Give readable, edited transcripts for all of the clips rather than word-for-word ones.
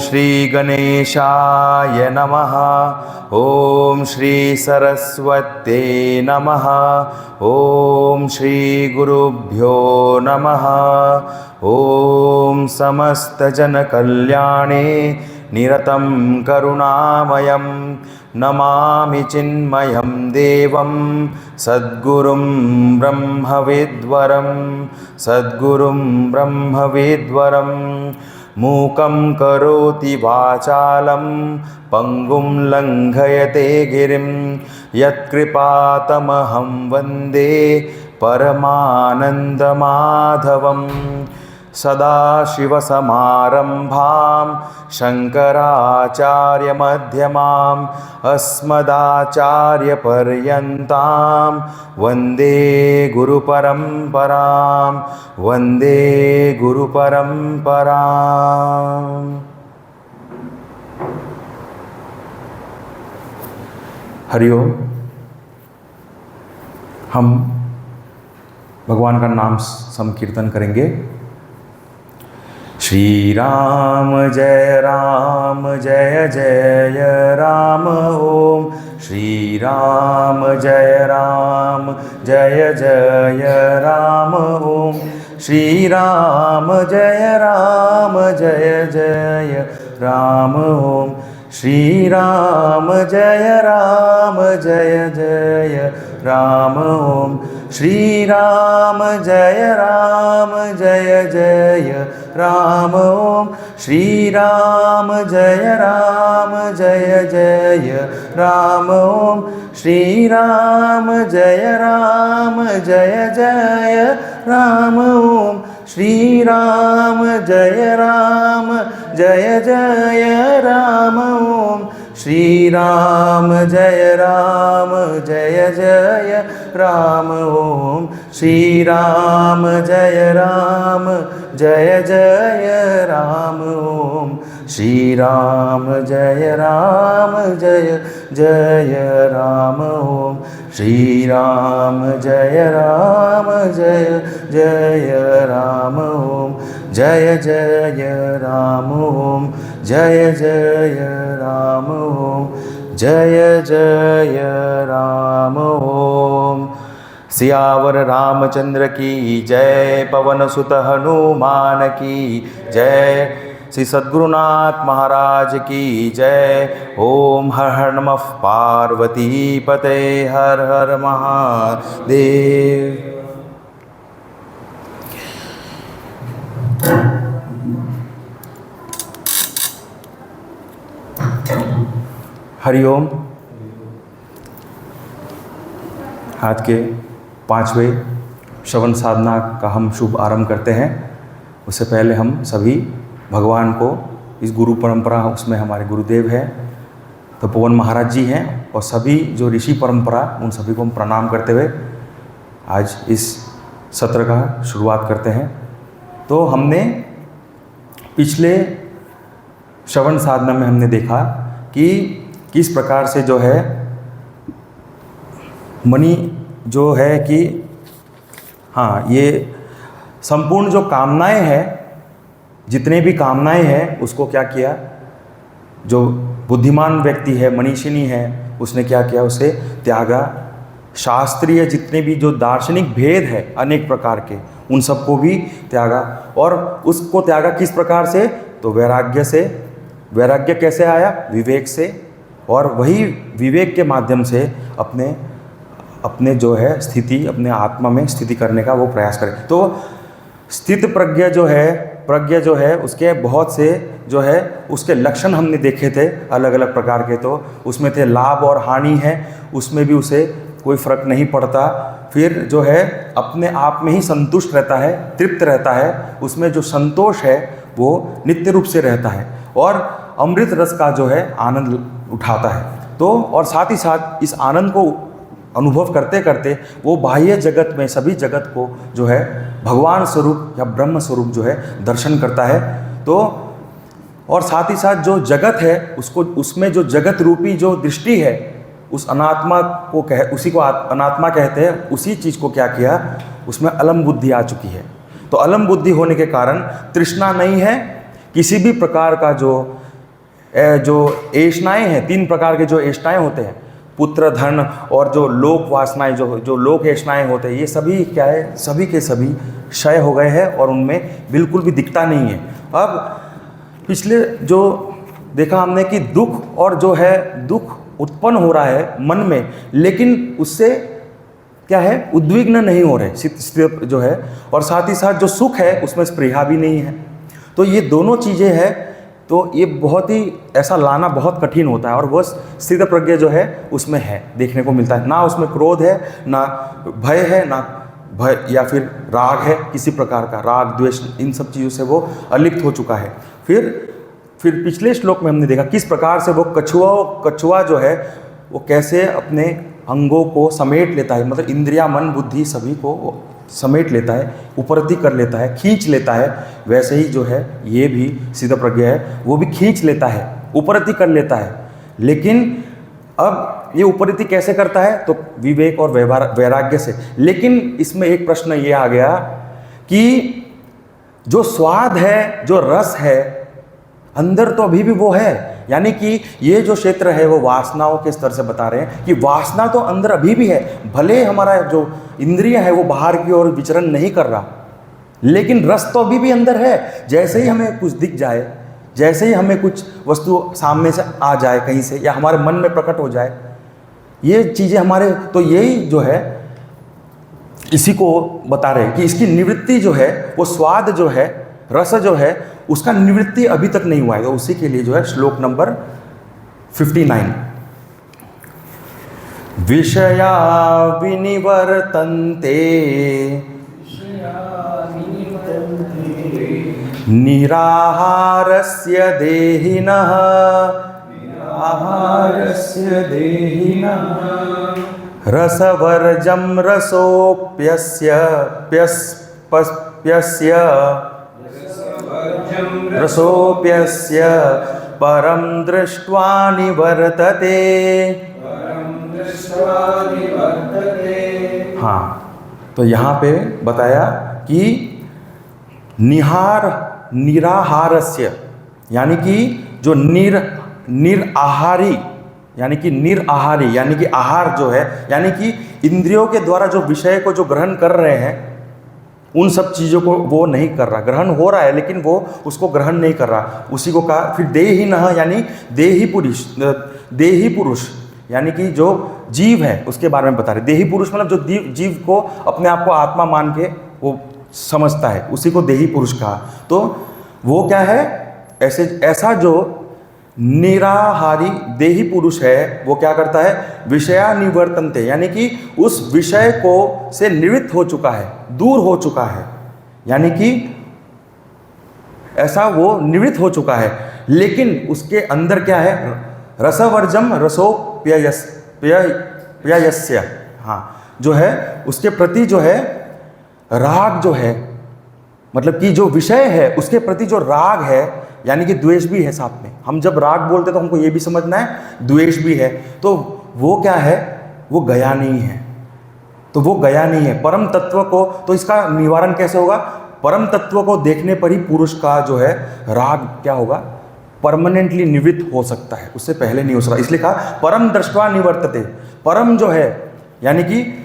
श्री गणेशाय नमः। ओम श्री सरस्वते नमः। ओम श्री गुरुभ्यो नमः। ओम समस्त जन कल्याणे निरतं करुणामयं नमामि चिन्मयं देवं सद्गुरुं ब्रह्मविद्वरं सद्गुरुं ब्रह्मविद्वरं मूकं करोति वाचालं पंगुं लंघयते गिरिं यत्कृपातमहं वन्दे परमानन्दमाधवं। सदाशिवसमारम्भां शङ्कराचार्यमध्यमाम् अस्मदाचार्यपर्यन्तां वन्दे गुरुपरम्परां वन्दे गुरुपरम्पराम्। हरिओम। हम भगवान का नाम संकीर्तन करेंगे। श्री राम जय जय राम ओम। श्री राम जय जय राम ओम। श्री राम जय जय राम ओम। श्री राम जय जय राम ओम। श्री राम जय जय राम ओम। श्री राम जय जय राम ओम। श्री राम जय जय राम ओम। श्री राम जय जय राम ओम। श्री राम जय जय राम ओम। श्री राम जय जय राम ओम। श्री राम जय जय राम ओम। श्री राम जय जय राम ओम। जय जय राम ओम। जय जय राम ओम। जय जय राम ओम। सियावर रामचंद्र की जय। पवन सुत हनुमान की जय। श्री सद्गुरुनाथ महाराज की जय। ओम हर हर नमः पार्वती पते हर हर महादेव। हरिओम। आज के 5वें श्रवण साधना का हम शुभ आरंभ करते हैं। उससे पहले हम सभी भगवान को, इस गुरु परंपरा, उसमें हमारे गुरुदेव हैं तो पवन महाराज जी हैं और सभी जो ऋषि परंपरा, उन सभी को हम प्रणाम करते हुए आज इस सत्र का शुरुआत करते हैं। तो हमने पिछले श्रवण साधना में हमने देखा कि किस प्रकार से जो है मणि जो है कि हाँ, ये संपूर्ण जो कामनाएं हैं, जितने भी कामनाएं हैं, उसको क्या किया, जो बुद्धिमान व्यक्ति है, मनीषिनी है, उसने क्या किया, उसे त्यागा। शास्त्रीय जितने भी जो दार्शनिक भेद है अनेक प्रकार के, उन सबको भी त्यागा। और उसको त्यागा किस प्रकार से, तो वैराग्य से। वैराग्य कैसे आया, विवेक से। और वही विवेक के माध्यम से अपने जो है स्थिति, अपने आत्मा में स्थिति करने का वो प्रयास करें। तो स्थित प्रज्ञा जो है प्रज्ञा जो है उसके बहुत से जो है उसके लक्षण हमने देखे थे अलग अलग प्रकार के। तो उसमें थे लाभ और हानि है, उसमें भी उसे कोई फर्क नहीं पड़ता। फिर जो है अपने आप में ही संतुष्ट रहता है, तृप्त रहता है, उसमें जो संतोष है वो नित्य रूप से रहता है और अमृत रस का जो है आनंद उठाता है। तो और साथ ही साथ इस आनंद को अनुभव करते करते वो बाह्य जगत में सभी जगत को जो है भगवान स्वरूप या ब्रह्म स्वरूप जो है दर्शन करता है। तो और साथ ही साथ जो जगत है उसको, उसमें जो जगत रूपी जो दृष्टि है उस अनात्मा को उसी को अनात्मा कहते हैं। उसी चीज़ को क्या किया, उसमें अलम बुद्धि आ चुकी है। तो अलम बुद्धि होने के कारण तृष्णा नहीं है किसी भी प्रकार का। जो ऐष्णाएँ हैं, 3 प्रकार के जो ऐष्णाएँ होते हैं, पुत्र धन और जो लोक वासनाएं, जो लोक ऐष्णाएँ होते हैं, ये सभी क्या है, सभी के सभी क्षय हो गए हैं और उनमें बिल्कुल भी दिखता नहीं है। अब पिछले जो देखा हमने कि दुख और जो है दुख उत्पन्न हो रहा है मन में, लेकिन उससे क्या है, उद्विग्न नहीं हो रहे स्थिर जो है, और साथ ही साथ जो सुख है उसमें स्पृहा भी नहीं है। तो ये दोनों चीज़ें हैं। तो ये बहुत ही ऐसा लाना बहुत कठिन होता है और वह स्थित प्रज्ञा जो है उसमें है, देखने को मिलता है। ना उसमें क्रोध है, ना भय है, ना भय या फिर राग है, किसी प्रकार का राग द्वेष, इन सब चीज़ों से वो अलिप्त हो चुका है। फिर पिछले श्लोक में हमने देखा किस प्रकार से वो कछुआ जो है वो कैसे अपने अंगों को समेट लेता है, मतलब इंद्रिया मन बुद्धि सभी को वो समेट लेता है, उपरति कर लेता है, खींच लेता है। वैसे ही जो है ये भी सिद्ध प्रज्ञा है, वो भी खींच लेता है, उपरति कर लेता है। लेकिन अब ये उपरति कैसे करता है, तो विवेक और वैराग्य से। लेकिन इसमें एक प्रश्न ये आ गया कि जो स्वाद है, जो रस है, अंदर तो अभी भी वो है। यानी कि ये जो क्षेत्र है वो वासनाओं के स्तर से बता रहे हैं कि वासना तो अंदर अभी भी है। भले हमारा जो इंद्रिय है वो बाहर की ओर विचरण नहीं कर रहा, लेकिन रस तो अभी भी अंदर है। जैसे ही हमें कुछ दिख जाए, जैसे ही हमें कुछ वस्तु सामने से आ जाए कहीं से, या हमारे मन में प्रकट हो जाए, ये चीज़ें हमारे, तो यही जो है इसी को बता रहे हैं कि इसकी निवृत्ति जो है, वो स्वाद जो है, रस जो है, उसका निवृत्ति अभी तक नहीं हुआ है। तो उसी के लिए जो है श्लोक नंबर 59, विषया विनिवर्तन्ते निराहारस्य देहिनः रसवर्जं रसोप्यस्य परम दृष्ट्वा निवर्तते। हाँ, तो यहाँ पे बताया कि निराहारस्य यानी कि जो निराहारी यानी कि आहार जो है, यानी कि इंद्रियों के द्वारा जो विषय को जो ग्रहण कर रहे हैं, उन सब चीज़ों को वो नहीं कर रहा। ग्रहण हो रहा है लेकिन वो उसको ग्रहण नहीं कर रहा। उसी को कहा फिर देहिनः, यानी देही पुरुष यानी कि जो जीव है उसके बारे में बता रहे। देही पुरुष मतलब जो जीव को अपने आप को आत्मा मान के वो समझता है, उसी को देही पुरुष कहा। तो वो क्या है, ऐसा जो निराहारी देही पुरुष है वो क्या करता है, विषया निवर्तन्ते, यानी कि उस विषय को से निवृत्त हो चुका है, दूर हो चुका है, यानी कि ऐसा वो निवृत्त हो चुका है। लेकिन उसके अंदर क्या है, रसवर्जम रसोप्ययस्य, हाँ, जो है उसके प्रति जो है राग जो है, मतलब कि जो विषय है उसके प्रति जो राग है, यानी कि द्वेष भी है साथ में। हम जब राग बोलते तो हमको ये भी समझना है द्वेष भी है। तो वो क्या है, वो गया नहीं है। तो वो गया नहीं है परम तत्व को। तो इसका निवारण कैसे होगा, परम तत्व को देखने पर ही पुरुष का जो है राग क्या होगा, परमानेंटली निवृत्त हो सकता है, उससे पहले नहीं हो सकता। इसलिए कहा परम दृष्ट्वा निवर्तते। परम जो है यानी कि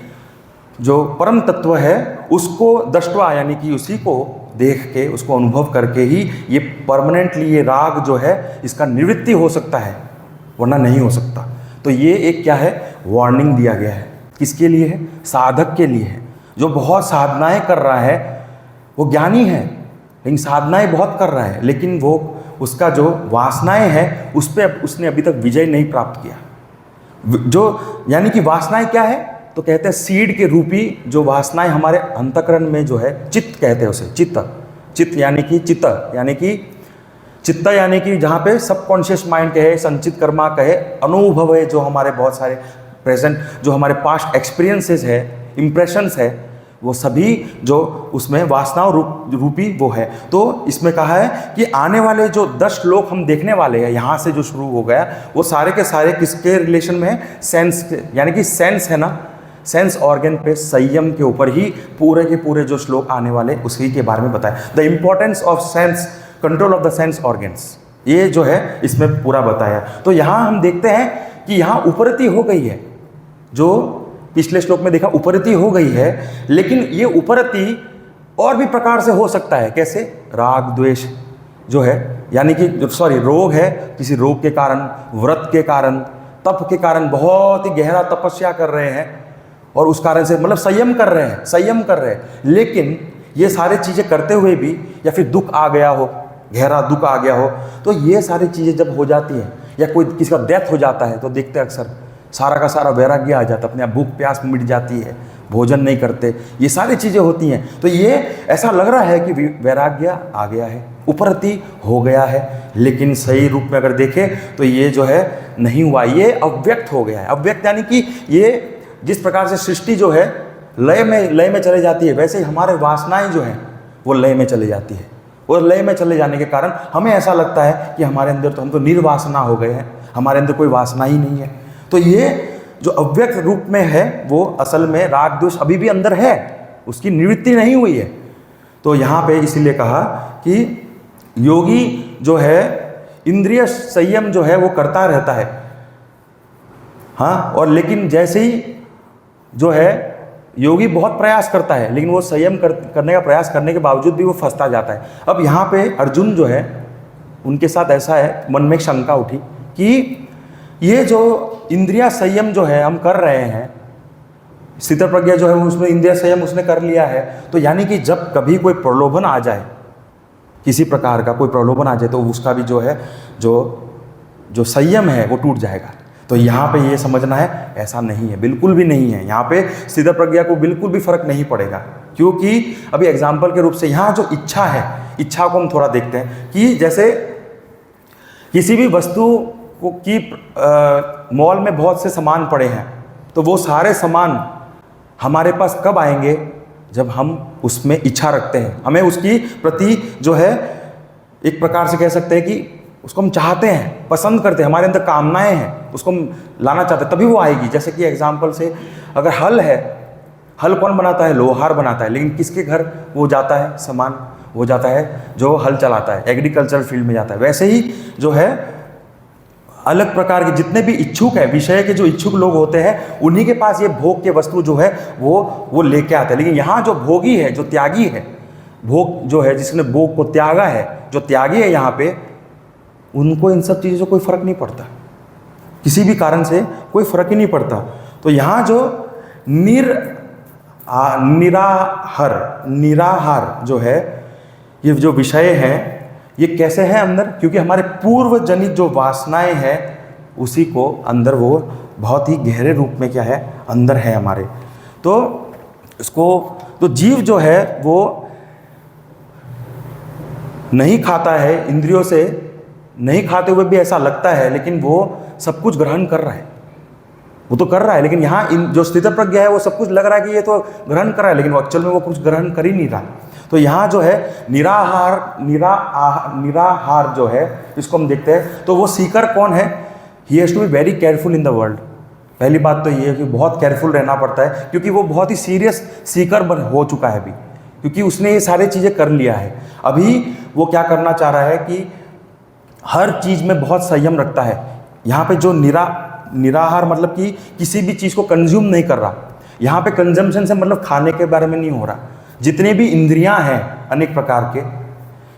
जो परम तत्व है उसको दृष्ट्वा यानी कि उसी को देख के, उसको अनुभव करके ही ये परमानेंटली ये राग जो है इसका निवृत्ति हो सकता है, वरना नहीं हो सकता। तो ये एक क्या है, वार्निंग दिया गया है। किसके लिए है, साधक के लिए है। जो बहुत साधनाएं कर रहा है वो ज्ञानी है, लेकिन साधनाएं बहुत कर रहा है, लेकिन वो उसका जो वासनाएं हैं उस पर उसने अभी तक विजय नहीं प्राप्त किया। जो यानी कि वासनाएं क्या है, तो कहते हैं सीड के रूपी जो वासनाएं हमारे अंतःकरण में जो है, चित्त कहते हैं उसे, चित्त यानी कि चित्त यानी कि जहाँ पे सबकॉन्शियस माइंड कहे, संचित कर्मा कहे, अनुभव है, जो हमारे बहुत सारे प्रेजेंट जो हमारे पास्ट एक्सपीरियंसेस है, इम्प्रेशंस है, वो सभी जो उसमें वासनाओं रूपी वो है। तो इसमें कहा है कि आने वाले जो 10 श्लोक हम देखने वाले हैं, यहाँ से जो शुरू हो गया, वो सारे के सारे किसके रिलेशन में है, सेंस, यानी कि सेंस है ना, सेंस ऑर्गन पे संयम के ऊपर ही पूरे के पूरे जो श्लोक आने वाले उसी के बारे में बताया। The importance of sense, control of the sense organs, ये जो है इसमें पूरा बताया। तो यहाँ हम देखते हैं कि यहाँ उपरति हो गई है, जो पिछले श्लोक में देखा उपरति हो गई है, लेकिन ये उपरति और भी प्रकार से हो सकता है। कैसे? राग द्वेष जो है, यानी कि रोग है, किसी रोग के कारण, व्रत के कारण, तप के कारण बहुत ही गहरा तपस्या कर रहे हैं और उस कारण से मतलब संयम कर रहे हैं, लेकिन ये सारी चीज़ें करते हुए भी, या फिर दुख आ गया हो, गहरा दुख आ गया हो, तो ये सारी चीज़ें जब हो जाती हैं, या कोई किसी का डेथ हो जाता है, तो देखते हैं अक्सर सारा का सारा वैराग्य आ जाता है, अपने आप भूख प्यास मिट जाती है, भोजन नहीं करते, ये सारी चीज़ें होती हैं। तो ये ऐसा लग रहा है कि वैराग्य आ गया है, उपरति हो गया है, लेकिन सही रूप में अगर देखें तो ये जो है नहीं हुआ, ये अव्यक्त हो गया है। अव्यक्त यानी कि ये जिस प्रकार से सृष्टि जो है लय में चले जाती है, वैसे ही हमारे वासनाएं जो हैं वो लय में चली जाती है, और लय में चले जाने के कारण हमें ऐसा लगता है कि हमारे अंदर तो हम तो निर्वासना हो गए हैं, हमारे अंदर कोई वासना ही नहीं है। तो ये जो अव्यक्त रूप में है वो असल में राग द्वेष अभी भी अंदर है, उसकी निवृत्ति नहीं हुई है। तो यहाँ पे इसीलिए कहा कि योगी जो है इंद्रिय संयम जो है वो करता रहता है, हाँ, और लेकिन जैसे ही जो है योगी बहुत प्रयास करता है, लेकिन वो संयम करने का प्रयास करने के बावजूद भी वो फंसता जाता है। अब यहाँ पे अर्जुन जो है उनके साथ ऐसा है, मन में एक शंका उठी कि ये जो इंद्रिया संयम जो है हम कर रहे हैं, स्थित प्रज्ञा जो है उसमें इंद्रिया संयम उसने कर लिया है, तो यानी कि जब कभी कोई प्रलोभन आ जाए, किसी प्रकार का कोई प्रलोभन आ जाए, तो उसका भी जो है जो संयम है वो टूट जाएगा। तो यहाँ पे ये समझना है ऐसा नहीं है, बिल्कुल भी नहीं है। यहाँ पे स्थित प्रज्ञा को बिल्कुल भी फर्क नहीं पड़ेगा, क्योंकि अभी एग्जाम्पल के रूप से यहाँ जो इच्छा है, इच्छा को हम थोड़ा देखते हैं कि जैसे किसी भी वस्तु की मॉल में बहुत से सामान पड़े हैं, तो वो सारे सामान हमारे पास कब आएंगे? जब हम उसमें इच्छा रखते हैं, हमें उसकी प्रति जो है एक प्रकार से कह सकते हैं कि उसको हम चाहते हैं, पसंद करते हैं, हमारे अंदर कामनाएं हैं, उसको हम लाना चाहते हैं, तभी वो आएगी। जैसे कि एग्जाम्पल से अगर हल है, हल कौन बनाता है? लोहार बनाता है, लेकिन किसके घर वो जाता है सामान? वो जाता है जो हल चलाता है, एग्रीकल्चर फील्ड में जाता है। वैसे ही जो है अलग प्रकार के जितने भी इच्छुक है, विषय के जो इच्छुक लोग होते हैं, उन्हीं के पास ये भोग के वस्तु जो है वो लेके आते हैं। लेकिन यहाँ जो भोगी है, जो त्यागी है, भोग जो है जिसने भोग को त्यागा है, जो त्यागी है यहाँ पे, उनको इन सब चीज़ों से कोई फर्क नहीं पड़ता, किसी भी कारण से कोई फर्क ही नहीं पड़ता। तो यहाँ जो निराहार जो है, ये जो विषय है, ये कैसे है अंदर? क्योंकि हमारे पूर्व जनित जो वासनाएं हैं उसी को अंदर वो बहुत ही गहरे रूप में क्या है अंदर है हमारे। तो इसको तो जीव जो है वो नहीं खाता है, इंद्रियों से नहीं खाते हुए भी ऐसा लगता है, लेकिन वो सब कुछ ग्रहण कर रहा है, वो तो कर रहा है। लेकिन यहाँ जो स्थित प्रज्ञा है वो सब कुछ लग रहा है कि ये तो ग्रहण कर रहा है, लेकिन वो एक्चुअल में वो कुछ ग्रहण कर ही नहीं रहा। तो यहाँ जो है निराहार जो है, इसको हम देखते हैं। तो वो सीकर कौन है? He has to be very careful in the world. पहली बात तो ये है कि बहुत केयरफुल रहना पड़ता है, क्योंकि वो बहुत ही सीरियस सीकर हो चुका है अभी, क्योंकि उसने ये सारी चीज़ें कर लिया है। अभी वो क्या करना चाह रहा है कि हर चीज़ में बहुत संयम रखता है। यहाँ पे जो निराहार मतलब कि किसी भी चीज़ को कंज्यूम नहीं कर रहा। यहाँ पे कंजम्पशन से मतलब खाने के बारे में नहीं हो रहा। जितने भी इंद्रियां हैं अनेक प्रकार के,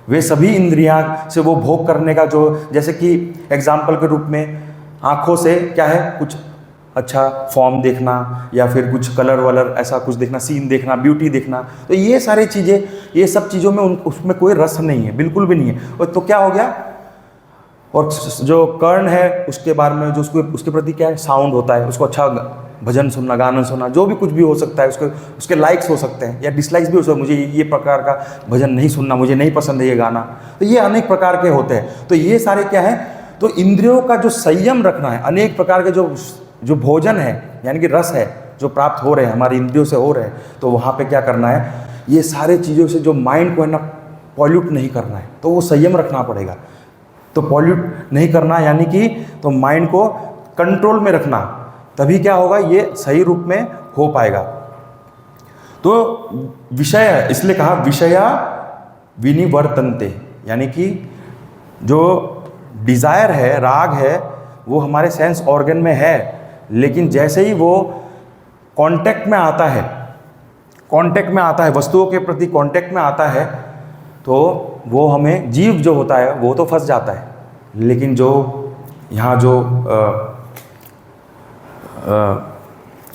वे सभी इंद्रियां से वो भोग करने का जो, जैसे कि एग्जाम्पल के रूप में आँखों से क्या है, कुछ अच्छा फॉर्म देखना या फिर कुछ कलर वलर ऐसा कुछ देखना, सीन देखना, ब्यूटी देखना। तो ये सारी चीज़ें, ये सब चीज़ों में उसमें कोई रस नहीं है, बिल्कुल भी नहीं है। और तो क्या हो गया, और जो कर्ण है उसके बारे में जो उसके प्रति क्या है, साउंड होता है, उसको अच्छा भजन सुनना, गाना सुनना, जो भी कुछ भी हो सकता है, उसके लाइक्स हो सकते हैं या डिसलाइक्स भी हो सकते हैं। मुझे ये प्रकार का भजन नहीं सुनना, मुझे नहीं पसंद है ये गाना, तो ये अनेक प्रकार के होते हैं। तो ये सारे क्या है, तो इंद्रियों का जो संयम रखना है, अनेक प्रकार के जो भोजन है यानी कि रस है जो प्राप्त हो रहे हैं, हमारी इंद्रियों से हो रहे हैं, तो वहाँ पे क्या करना है, ये सारे चीज़ों से जो माइंड को है ना पॉल्यूट नहीं करना है, तो वो संयम रखना पड़ेगा। तो पॉल्यूट नहीं करना यानी कि तो माइंड को कंट्रोल में रखना, तभी क्या होगा, ये सही रूप में हो पाएगा। तो विषय, इसलिए कहा विषया विनिवर्तन्ते, यानी कि जो डिज़ायर है, राग है, वो हमारे सेंस ऑर्गन में है, लेकिन जैसे ही वो कांटेक्ट में आता है, वस्तुओं के प्रति कांटेक्ट में आता है, तो वो हमें, जीव जो होता है वो तो फंस जाता है, लेकिन जो यहाँ जो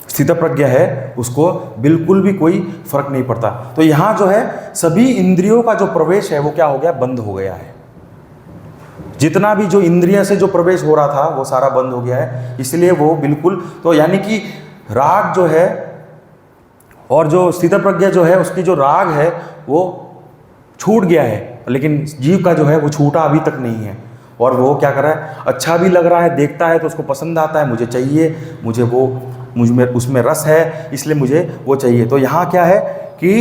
स्थितप्रज्ञ है उसको बिल्कुल भी कोई फर्क नहीं पड़ता। तो यहाँ जो है सभी इंद्रियों का जो प्रवेश है वो क्या हो गया, बंद हो गया है। जितना भी जो इंद्रिय से जो प्रवेश हो रहा था वो सारा बंद हो गया है, इसलिए वो बिल्कुल, तो यानी कि राग जो है और जो स्थितप्रज्ञ जो है उसकी जो राग है वो छूट गया है, लेकिन जीव का जो है वो छूटा अभी तक नहीं है। और वो क्या कर रहा है, अच्छा भी लग रहा है, देखता है तो उसको पसंद आता है, मुझे चाहिए, मुझे उसमें रस है, इसलिए मुझे वो चाहिए। तो यहाँ क्या है कि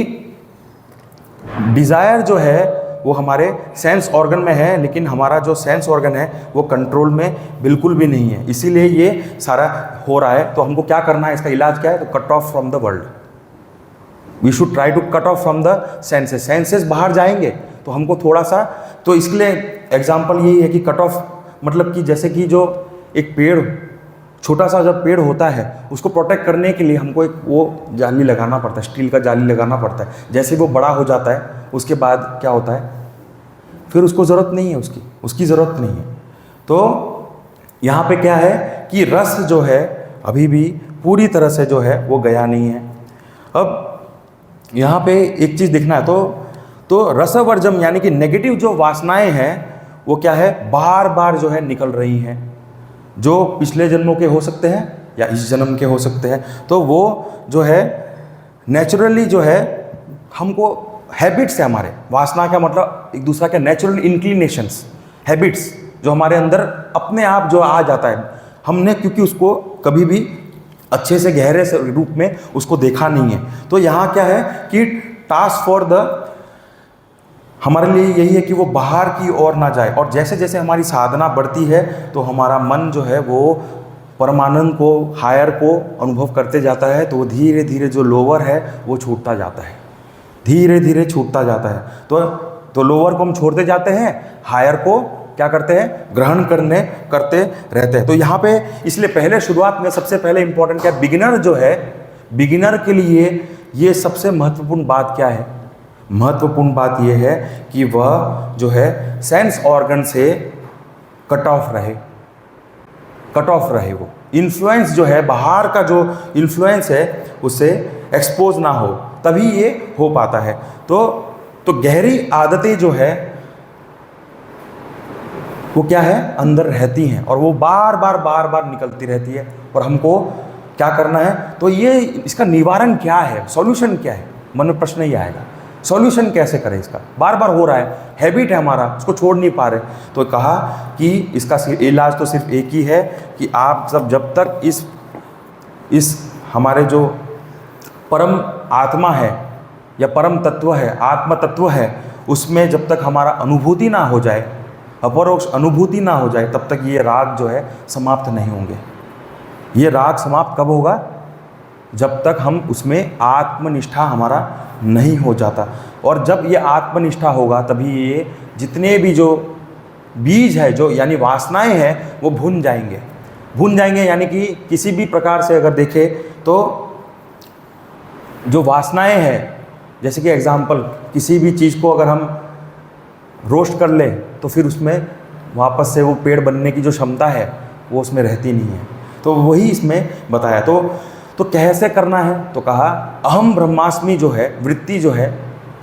डिज़ायर जो है वो हमारे सेंस ऑर्गन में है, लेकिन हमारा जो सेंस ऑर्गन है वो कंट्रोल में बिल्कुल भी नहीं है, इसीलिए ये सारा हो रहा है। तो हमको क्या करना है, इसका इलाज क्या है, तो cut off from the world. We should try to cut off from the senses. Senses बाहर जाएंगे तो हमको थोड़ा सा, तो इसके लिए एग्जाम्पल यही है कि कट ऑफ मतलब कि जैसे कि जो एक पेड़, छोटा सा जब पेड़ होता है उसको प्रोटेक्ट करने के लिए हमको एक वो जाली लगाना पड़ता है, स्टील का जाली लगाना पड़ता है। जैसे वो बड़ा हो जाता है उसके बाद क्या होता है, फिर उसको ज़रूरत नहीं है, उसकी ज़रूरत नहीं है। तो यहाँ पे क्या है कि रस जो है अभी भी पूरी तरह से जो है वो गया नहीं है। अब यहाँ पे एक चीज़ देखना है, तो रसवर्जम यानी कि नेगेटिव जो वासनाएं हैं वो क्या है, बार बार जो है निकल रही हैं, जो पिछले जन्मों के हो सकते हैं या इस जन्म के हो सकते हैं। तो वो जो है नेचुरली जो है हमको हैबिट्स है, हमारे वासना का मतलब एक दूसरा के नेचुरल इंक्लिनेशंस, हैबिट्स जो हमारे अंदर अपने आप जो आ जाता है, हमने क्योंकि उसको कभी भी अच्छे से गहरे से रूप में उसको देखा नहीं है। तो यहाँ क्या है कि टास्क फॉर द हमारे लिए यही है कि वो बाहर की ओर ना जाए, और जैसे जैसे हमारी साधना बढ़ती है तो हमारा मन जो है वो परमानंद को, हायर को अनुभव करते जाता है। तो वो धीरे धीरे जो लोअर है वो छूटता जाता है, धीरे धीरे छूटता जाता है। तो लोअर को हम छोड़ते जाते हैं, हायर को क्या करते हैं, ग्रहण करते रहते हैं। तो यहाँ पे इसलिए पहले शुरुआत में सबसे पहले इंपॉर्टेंट क्या है, बिगिनर जो है, बिगिनर के लिए ये सबसे महत्वपूर्ण बात क्या है, महत्वपूर्ण बात यह है कि वह जो है सेंस ऑर्गन से कट ऑफ रहे, वो इन्फ्लुएंस जो है, बाहर का जो इन्फ्लुएंस है उससे एक्सपोज ना हो, तभी ये हो पाता है। तो गहरी आदतें जो है वो क्या है, अंदर रहती हैं और वो बार बार निकलती रहती है, और हमको क्या करना है, तो ये इसका निवारण क्या है, सॉल्यूशन क्या है, मन में प्रश्न ही आएगा, सॉल्यूशन कैसे करें इसका, बार बार हो रहा है, हैबिट है हमारा, उसको छोड़ नहीं पा रहे। तो कहा कि इसका इलाज तो सिर्फ एक ही है कि आप सब जब तक इस हमारे जो परम आत्मा है या परम तत्व है, आत्म तत्व है, उसमें जब तक हमारा अनुभूति ना हो जाए, अपरोक्ष अनुभूति ना हो जाए, तब तक ये राग जो है समाप्त नहीं होंगे। ये राग समाप्त कब होगा, जब तक हम उसमें आत्मनिष्ठा हमारा नहीं हो जाता। और जब ये आत्मनिष्ठा होगा तभी ये जितने भी जो बीज है, जो यानी वासनाएं हैं, वो भुन जाएंगे। यानी कि किसी भी प्रकार से अगर देखें तो जो वासनाएं हैं, जैसे कि एग्जाम्पल, किसी भी चीज़ को अगर हम रोस्ट कर लें तो फिर उसमें वापस से वो पेड़ बनने की जो क्षमता है वो उसमें रहती नहीं है। तो वही इसमें बताया। तो कैसे करना है, तो कहा अहम ब्रह्मास्मि जो है वृत्ति जो है,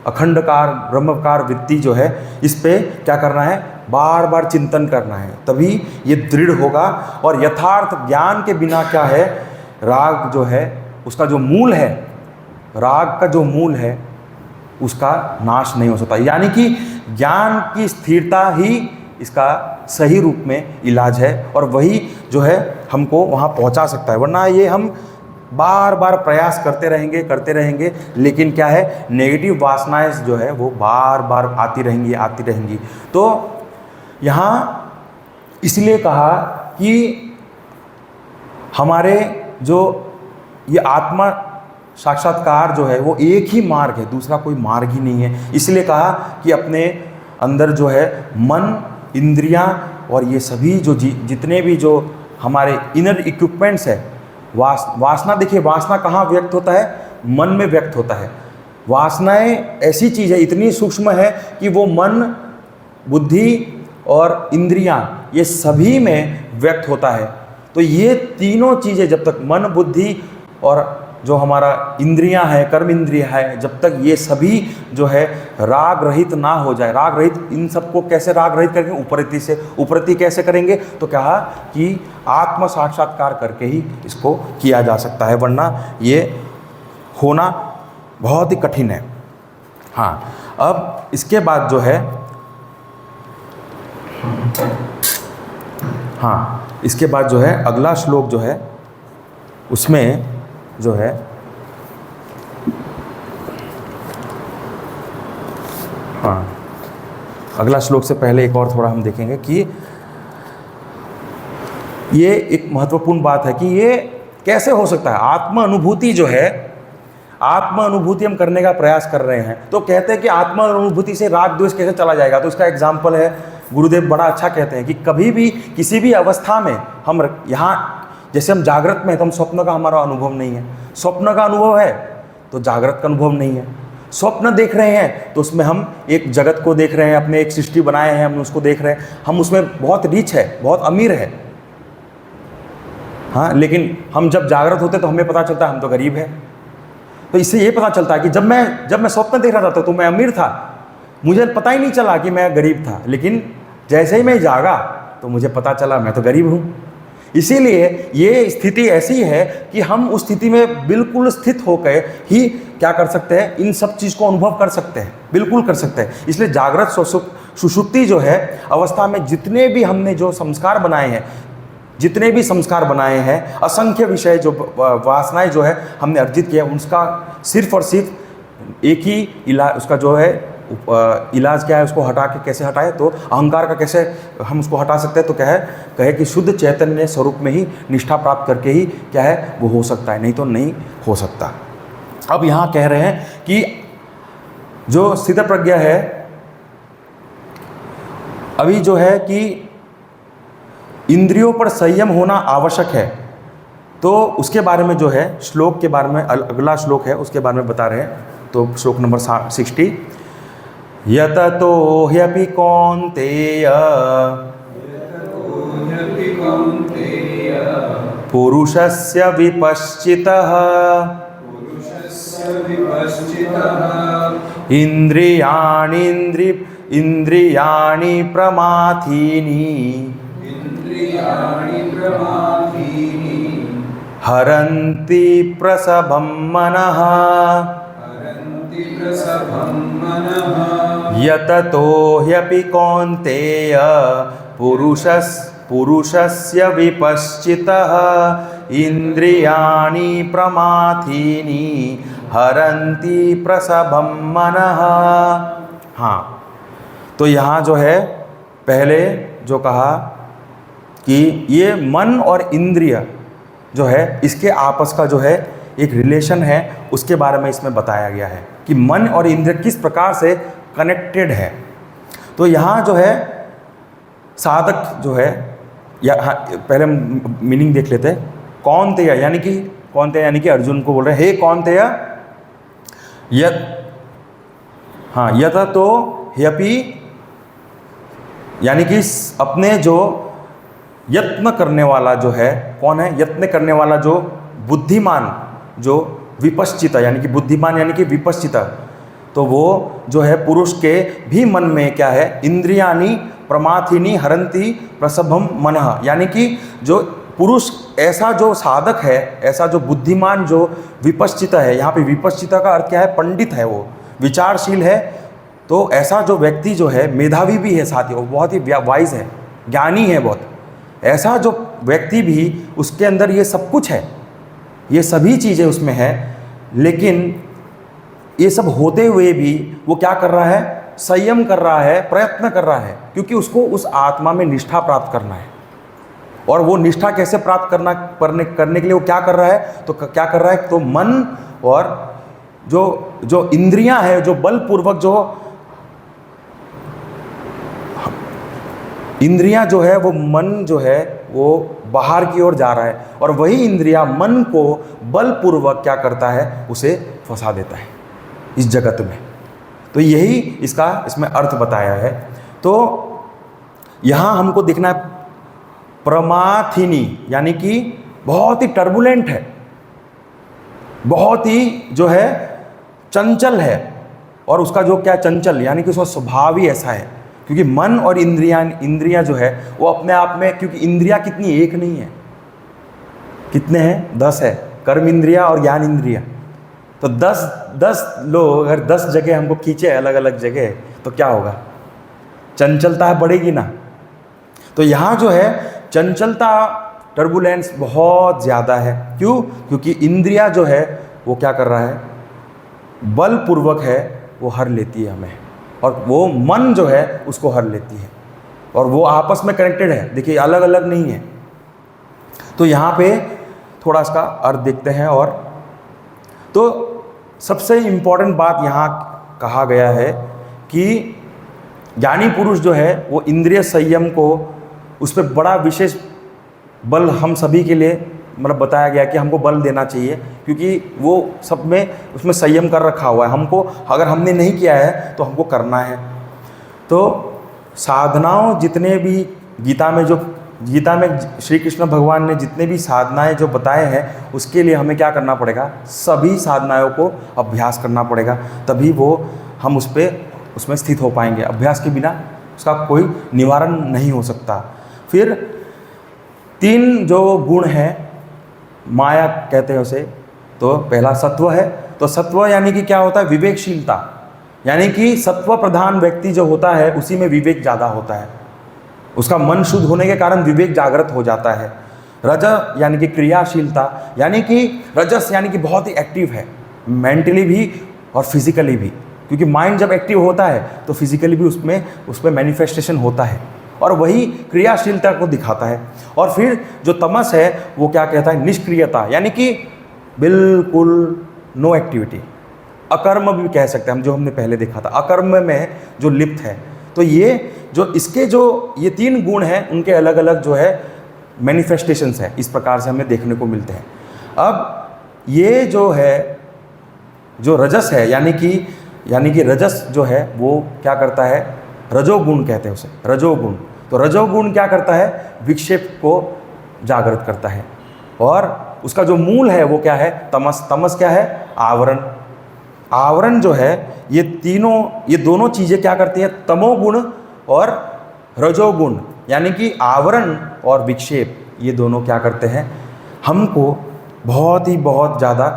अखंडकार ब्रह्मकार वृत्ति जो है, इस पे क्या करना है, बार बार चिंतन करना है, तभी ये दृढ़ होगा। और यथार्थ ज्ञान के बिना क्या है, राग जो है उसका जो मूल है, राग का जो मूल है उसका नाश नहीं हो सकता। यानी कि ज्ञान की स्थिरता ही इसका सही रूप में इलाज है, और वही जो है हमको वहाँ पहुँचा सकता है। वरना ये हम बार बार प्रयास करते रहेंगे, लेकिन क्या है, नेगेटिव वासनाएं जो है वो बार बार आती रहेंगी। तो यहाँ इसलिए कहा कि हमारे जो ये आत्मा साक्षात्कार जो है वो एक ही मार्ग है, दूसरा कोई मार्ग ही नहीं है। इसलिए कहा कि अपने अंदर जो है मन, इंद्रियां और ये सभी जो जितने भी जो हमारे इनर इक्विपमेंट्स है, वासना, देखिए वासना कहाँ व्यक्त होता है, मन में व्यक्त होता है। वासनाएं ऐसी चीज़ है, इतनी सूक्ष्म है कि वो मन, बुद्धि और इंद्रियां ये सभी में व्यक्त होता है। तो ये तीनों चीज़ें जब तक मन, बुद्धि और जो हमारा इंद्रियां है, कर्म इंद्रिया है, जब तक ये सभी जो है राग रहित ना हो जाए, राग रहित, इन सबको कैसे राग रहित करेंगे, उपरति से। उपरति कैसे करेंगे, तो कहा कि आत्म साक्षात्कार करके ही इसको किया जा सकता है, वरना ये होना बहुत ही कठिन है। हाँ, अब इसके बाद जो है, हाँ इसके बाद जो है अगला श्लोक जो है उसमें जो है हाँ, अगला श्लोक से पहले एक और थोड़ा हम देखेंगे कि ये एक महत्वपूर्ण बात है कि ये कैसे हो सकता है। आत्म अनुभूति जो है, आत्म अनुभूति हम करने का प्रयास कर रहे हैं, तो कहते हैं कि आत्म अनुभूति से राग द्वेष कैसे चला जाएगा। तो इसका एग्जाम्पल है, गुरुदेव बड़ा अच्छा कहते हैं कि कभी भी किसी भी अवस्था में हम यहाँ, जैसे हम जागृत में हैं तो हम स्वप्न का हमारा अनुभव नहीं है, स्वप्न का अनुभव है तो जागृत का अनुभव नहीं है। स्वप्न देख रहे हैं तो उसमें हम एक जगत को देख रहे हैं, अपने एक सृष्टि बनाए हैं, हम उसको देख रहे हैं, हम उसमें बहुत रिच है, बहुत अमीर है। हाँ, लेकिन हम जब जागृत होते तो हमें पता चलता है हम तो गरीब है। तो इससे ये पता चलता है कि जब मैं स्वप्न देख रहा था तो मैं अमीर था, मुझे पता ही नहीं चला कि मैं गरीब था, लेकिन जैसे ही मैं जागा तो मुझे पता चला मैं तो गरीब हूँ। इसीलिए ये स्थिति ऐसी है कि हम उस स्थिति में बिल्कुल स्थित होकर ही क्या कर सकते हैं, इन सब चीज़ को अनुभव कर सकते हैं, बिल्कुल कर सकते हैं। इसलिए जागृत सुषुप्ति जो है अवस्था में जितने भी हमने जो संस्कार बनाए हैं, जितने भी संस्कार बनाए हैं, असंख्य विषय जो वासनाएं जो है हमने अर्जित किया, उसका सिर्फ और सिर्फ एक ही इलाज, उसका जो है इलाज क्या है, उसको हटा के कैसे हटाए, तो अहंकार का कैसे हम उसको हटा सकते हैं। तो क्या है, कहे कि शुद्ध चैतन्य स्वरूप में ही निष्ठा प्राप्त करके ही क्या है वो हो सकता है, नहीं तो नहीं हो सकता। अब यहाँ कह रहे हैं कि जो स्थित प्रज्ञा है, अभी जो है कि इंद्रियों पर संयम होना आवश्यक है, तो उसके बारे में जो है श्लोक के बारे में, अगला श्लोक है उसके बारे में बता रहे हैं। तो श्लोक नंबर 60, यततो ह्यपि कौन्तेय पुरुषस्य विपश्चितः इंद्रियाणि प्रमाथीनि हरन्ति प्रसभं मनः यततो ह्यपि कौन्तेय पुरुषस्य विपश्चितः इंद्रियाणि प्रमाथीनि हरन्ति प्रसभं मनः। हाँ, तो यहाँ जो है पहले जो कहा कि ये मन और इंद्रिय जो है इसके आपस का जो है एक रिलेशन है, उसके बारे में इसमें बताया गया है कि मन और इंद्रिय किस प्रकार से कनेक्टेड है। तो यहाँ जो है साधक जो है, या पहले मीनिंग देख लेते हैं। कौन्तेय यानी कि अर्जुन को बोल रहे हैं, हे कौन्तेय यत तो ह्यपि, यानी कि अपने जो यत्न करने वाला जो है कौन है? यत्न करने वाला जो बुद्धिमान, जो विपश्चिता यानी कि बुद्धिमान यानी कि विपश्चिता, तो वो जो है पुरुष के भी मन में क्या है? इंद्रियानी प्रमाथिनी हरंती प्रसभम मनः, यानी कि जो पुरुष ऐसा जो साधक है, ऐसा जो बुद्धिमान जो विपश्चिता है, यहाँ पे विपश्चिता का अर्थ क्या है? पंडित है, वो विचारशील है। तो ऐसा जो व्यक्ति जो है मेधावी भी है, साथ ही वो बहुत ही वाइज है, ज्ञानी है बहुत, ऐसा जो व्यक्ति भी उसके अंदर ये सब कुछ है, ये सभी चीज़ें उसमें है, लेकिन ये सब होते हुए भी वो क्या कर रहा है? संयम कर रहा है, प्रयत्न कर रहा है, क्योंकि उसको उस आत्मा में निष्ठा प्राप्त करना है। और वो निष्ठा कैसे प्राप्त करने के लिए वो क्या कर रहा है? तो क्या कर रहा है? तो मन और जो इंद्रियां है, जो बलपूर्वक जो इंद्रियां जो है, वो मन जो है वो बाहर की ओर जा रहा है, और वही इंद्रियां मन को बलपूर्वक क्या करता है? उसे फंसा देता है इस जगत में। तो यही इसमें अर्थ बताया है। तो यहाँ हमको देखना है प्रमाथिनी, यानी कि बहुत ही टर्बुलेंट है, बहुत ही जो है चंचल है, और उसका जो क्या चंचल यानी कि उसका स्वभाव ही ऐसा है, क्योंकि मन और इंद्रियां जो है वो अपने आप में, क्योंकि इंद्रियां कितनी? एक नहीं है, कितने हैं? 10 है, कर्म इंद्रिया और ज्ञान इंद्रिया। तो 10 लोग अगर 10 जगह हमको खींचे अलग अलग जगह, तो क्या होगा? चंचलता बढ़ेगी ना। तो यहाँ जो है चंचलता, टर्बुलेंस बहुत ज़्यादा है। क्यों? क्योंकि इंद्रिया जो है वो क्या कर रहा है? बलपूर्वक है, वो हर लेती है हमें, और वो मन जो है उसको हर लेती है, और वो आपस में कनेक्टेड है, देखिए अलग अलग नहीं है। तो यहाँ पे थोड़ा इसका अर्थ देखते हैं। और तो सबसे इम्पॉर्टेंट बात यहाँ कहा गया है कि ज्ञानी पुरुष जो है वो इंद्रिय संयम को, उस पर बड़ा विशेष बल हम सभी के लिए मतलब बताया गया कि हमको बल देना चाहिए, क्योंकि वो सब में उसमें संयम कर रखा हुआ है। हमको अगर हमने नहीं किया है तो हमको करना है। तो साधनाओं जितने भी गीता में श्री कृष्ण भगवान ने जितने भी साधनाएं जो बताए हैं, उसके लिए हमें क्या करना पड़ेगा? सभी साधनाओं को अभ्यास करना पड़ेगा, तभी वो हम उसमें स्थित हो पाएंगे। अभ्यास के बिना उसका कोई निवारण नहीं हो सकता। फिर 3 जो गुण हैं, माया कहते हैं उसे, तो पहला सत्व है। तो सत्व यानी कि क्या होता है? विवेकशीलता, यानी कि सत्व प्रधान व्यक्ति जो होता है उसी में विवेक ज़्यादा होता है, उसका मन शुद्ध होने के कारण विवेक जागृत हो जाता है। रज यानी कि क्रियाशीलता, यानी कि रजस यानी कि बहुत ही एक्टिव है, मेंटली भी और फिजिकली भी, क्योंकि माइंड जब एक्टिव होता है तो फिजिकली भी उसमें मैनिफेस्टेशन होता है, और वही क्रियाशीलता को दिखाता है। और फिर जो तमस है वो क्या कहता है? निष्क्रियता, यानी कि बिल्कुल नो एक्टिविटी, अकर्म भी कह सकते हैं हम, जो हमने पहले देखा था, अकर्म में जो लिप्त है। तो ये जो ये 3 गुण हैं, उनके अलग अलग जो है मैनिफेस्टेशंस है, इस प्रकार से हमें देखने को मिलते हैं। अब ये जो है, जो रजस है, यानी कि रजस जो है वो क्या करता है? रजोगुण कहते हैं उसे, रजोगुण। तो रजोगुण क्या करता है? विक्षेप को जागृत करता है, और उसका जो मूल है वो क्या है? तमस। तमस क्या है? आवरण। आवरण जो है, ये दोनों चीज़ें क्या करती हैं? तमोगुण और रजोगुण, यानी कि आवरण और विक्षेप, ये दोनों क्या करते हैं? हमको बहुत ज़्यादा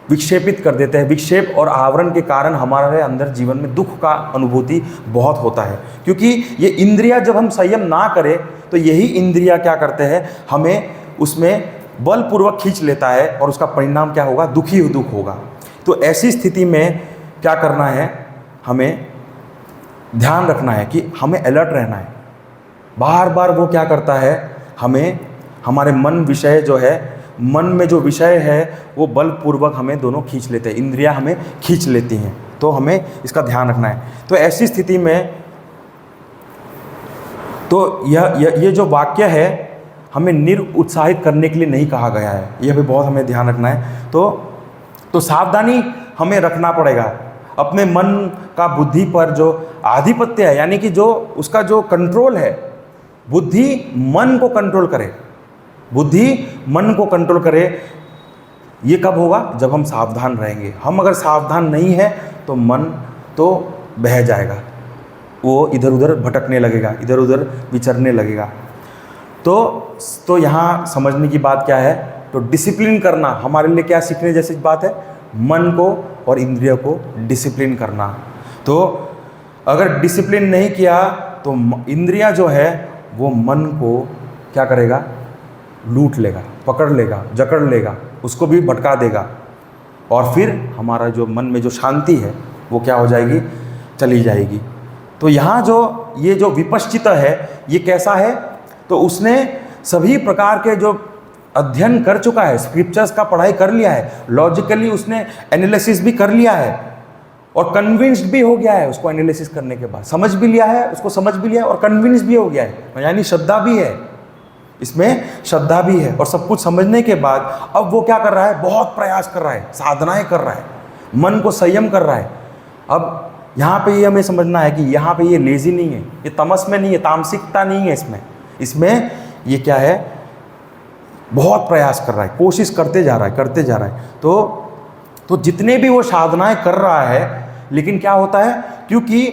विक्षेपित कर देते हैं। विक्षेप और आवरण के कारण हमारे अंदर जीवन में दुख का अनुभूति बहुत होता है, क्योंकि ये इंद्रिया जब हम संयम ना करें तो यही इंद्रिया क्या करते हैं? हमें उसमें बलपूर्वक खींच लेता है, और उसका परिणाम क्या होगा? दुख होगा। तो ऐसी स्थिति में क्या करना है? हमें ध्यान रखना है कि हमें अलर्ट रहना है। बार बार वो क्या करता है? हमें हमारे मन में जो विषय है वो बलपूर्वक हमें दोनों खींच लेते हैं, इंद्रियां हमें खींच लेती हैं। तो हमें इसका ध्यान रखना है। तो ऐसी स्थिति में तो ये जो वाक्य है हमें निरुत्साहित करने के लिए नहीं कहा गया है, यह भी बहुत हमें ध्यान रखना है। तो सावधानी हमें रखना पड़ेगा। अपने मन का बुद्धि पर जो आधिपत्य है, यानी कि जो उसका जो कंट्रोल है, बुद्धि मन को कंट्रोल करे, बुद्धि मन को कंट्रोल करे। ये कब होगा? जब हम सावधान रहेंगे। हम अगर सावधान नहीं है तो मन तो बह जाएगा, वो इधर उधर भटकने लगेगा, इधर उधर विचरने लगेगा। तो यहाँ समझने की बात क्या है? तो डिसिप्लिन करना हमारे लिए क्या सीखने जैसी बात है? मन को और इंद्रियों को डिसिप्लिन करना। तो अगर डिसिप्लिन नहीं किया तो इंद्रियां जो है वो मन को क्या करेगा? लूट लेगा, पकड़ लेगा, जकड़ लेगा, उसको भी भटका देगा, और फिर हमारा जो मन में जो शांति है वो क्या हो जाएगी? चली जाएगी। तो यहाँ जो ये जो विपश्चिता है ये कैसा है? तो उसने सभी प्रकार के जो अध्ययन कर चुका है, स्क्रिप्चर्स का पढ़ाई कर लिया है, लॉजिकली उसने एनालिसिस भी कर लिया है और कन्विंस्ड भी हो गया है। उसको एनालिसिस करने के बाद समझ भी लिया है, उसको समझ भी लिया है और कन्विंस भी हो गया है, यानी श्रद्धा भी है, इसमें श्रद्धा भी है। और सब कुछ समझने के बाद अब वो क्या कर रहा है? बहुत प्रयास कर रहा है, साधनाएं कर रहा है, मन को संयम कर रहा है। अब यहाँ पे ये हमें समझना है कि यहाँ पे ये लेजी नहीं है, ये तमस में नहीं है, तामसिकता नहीं है इसमें ये क्या है? बहुत प्रयास कर रहा है, कोशिश करते जा रहा है। तो जितने भी वो साधनाएं कर रहा है, लेकिन क्या होता है? क्योंकि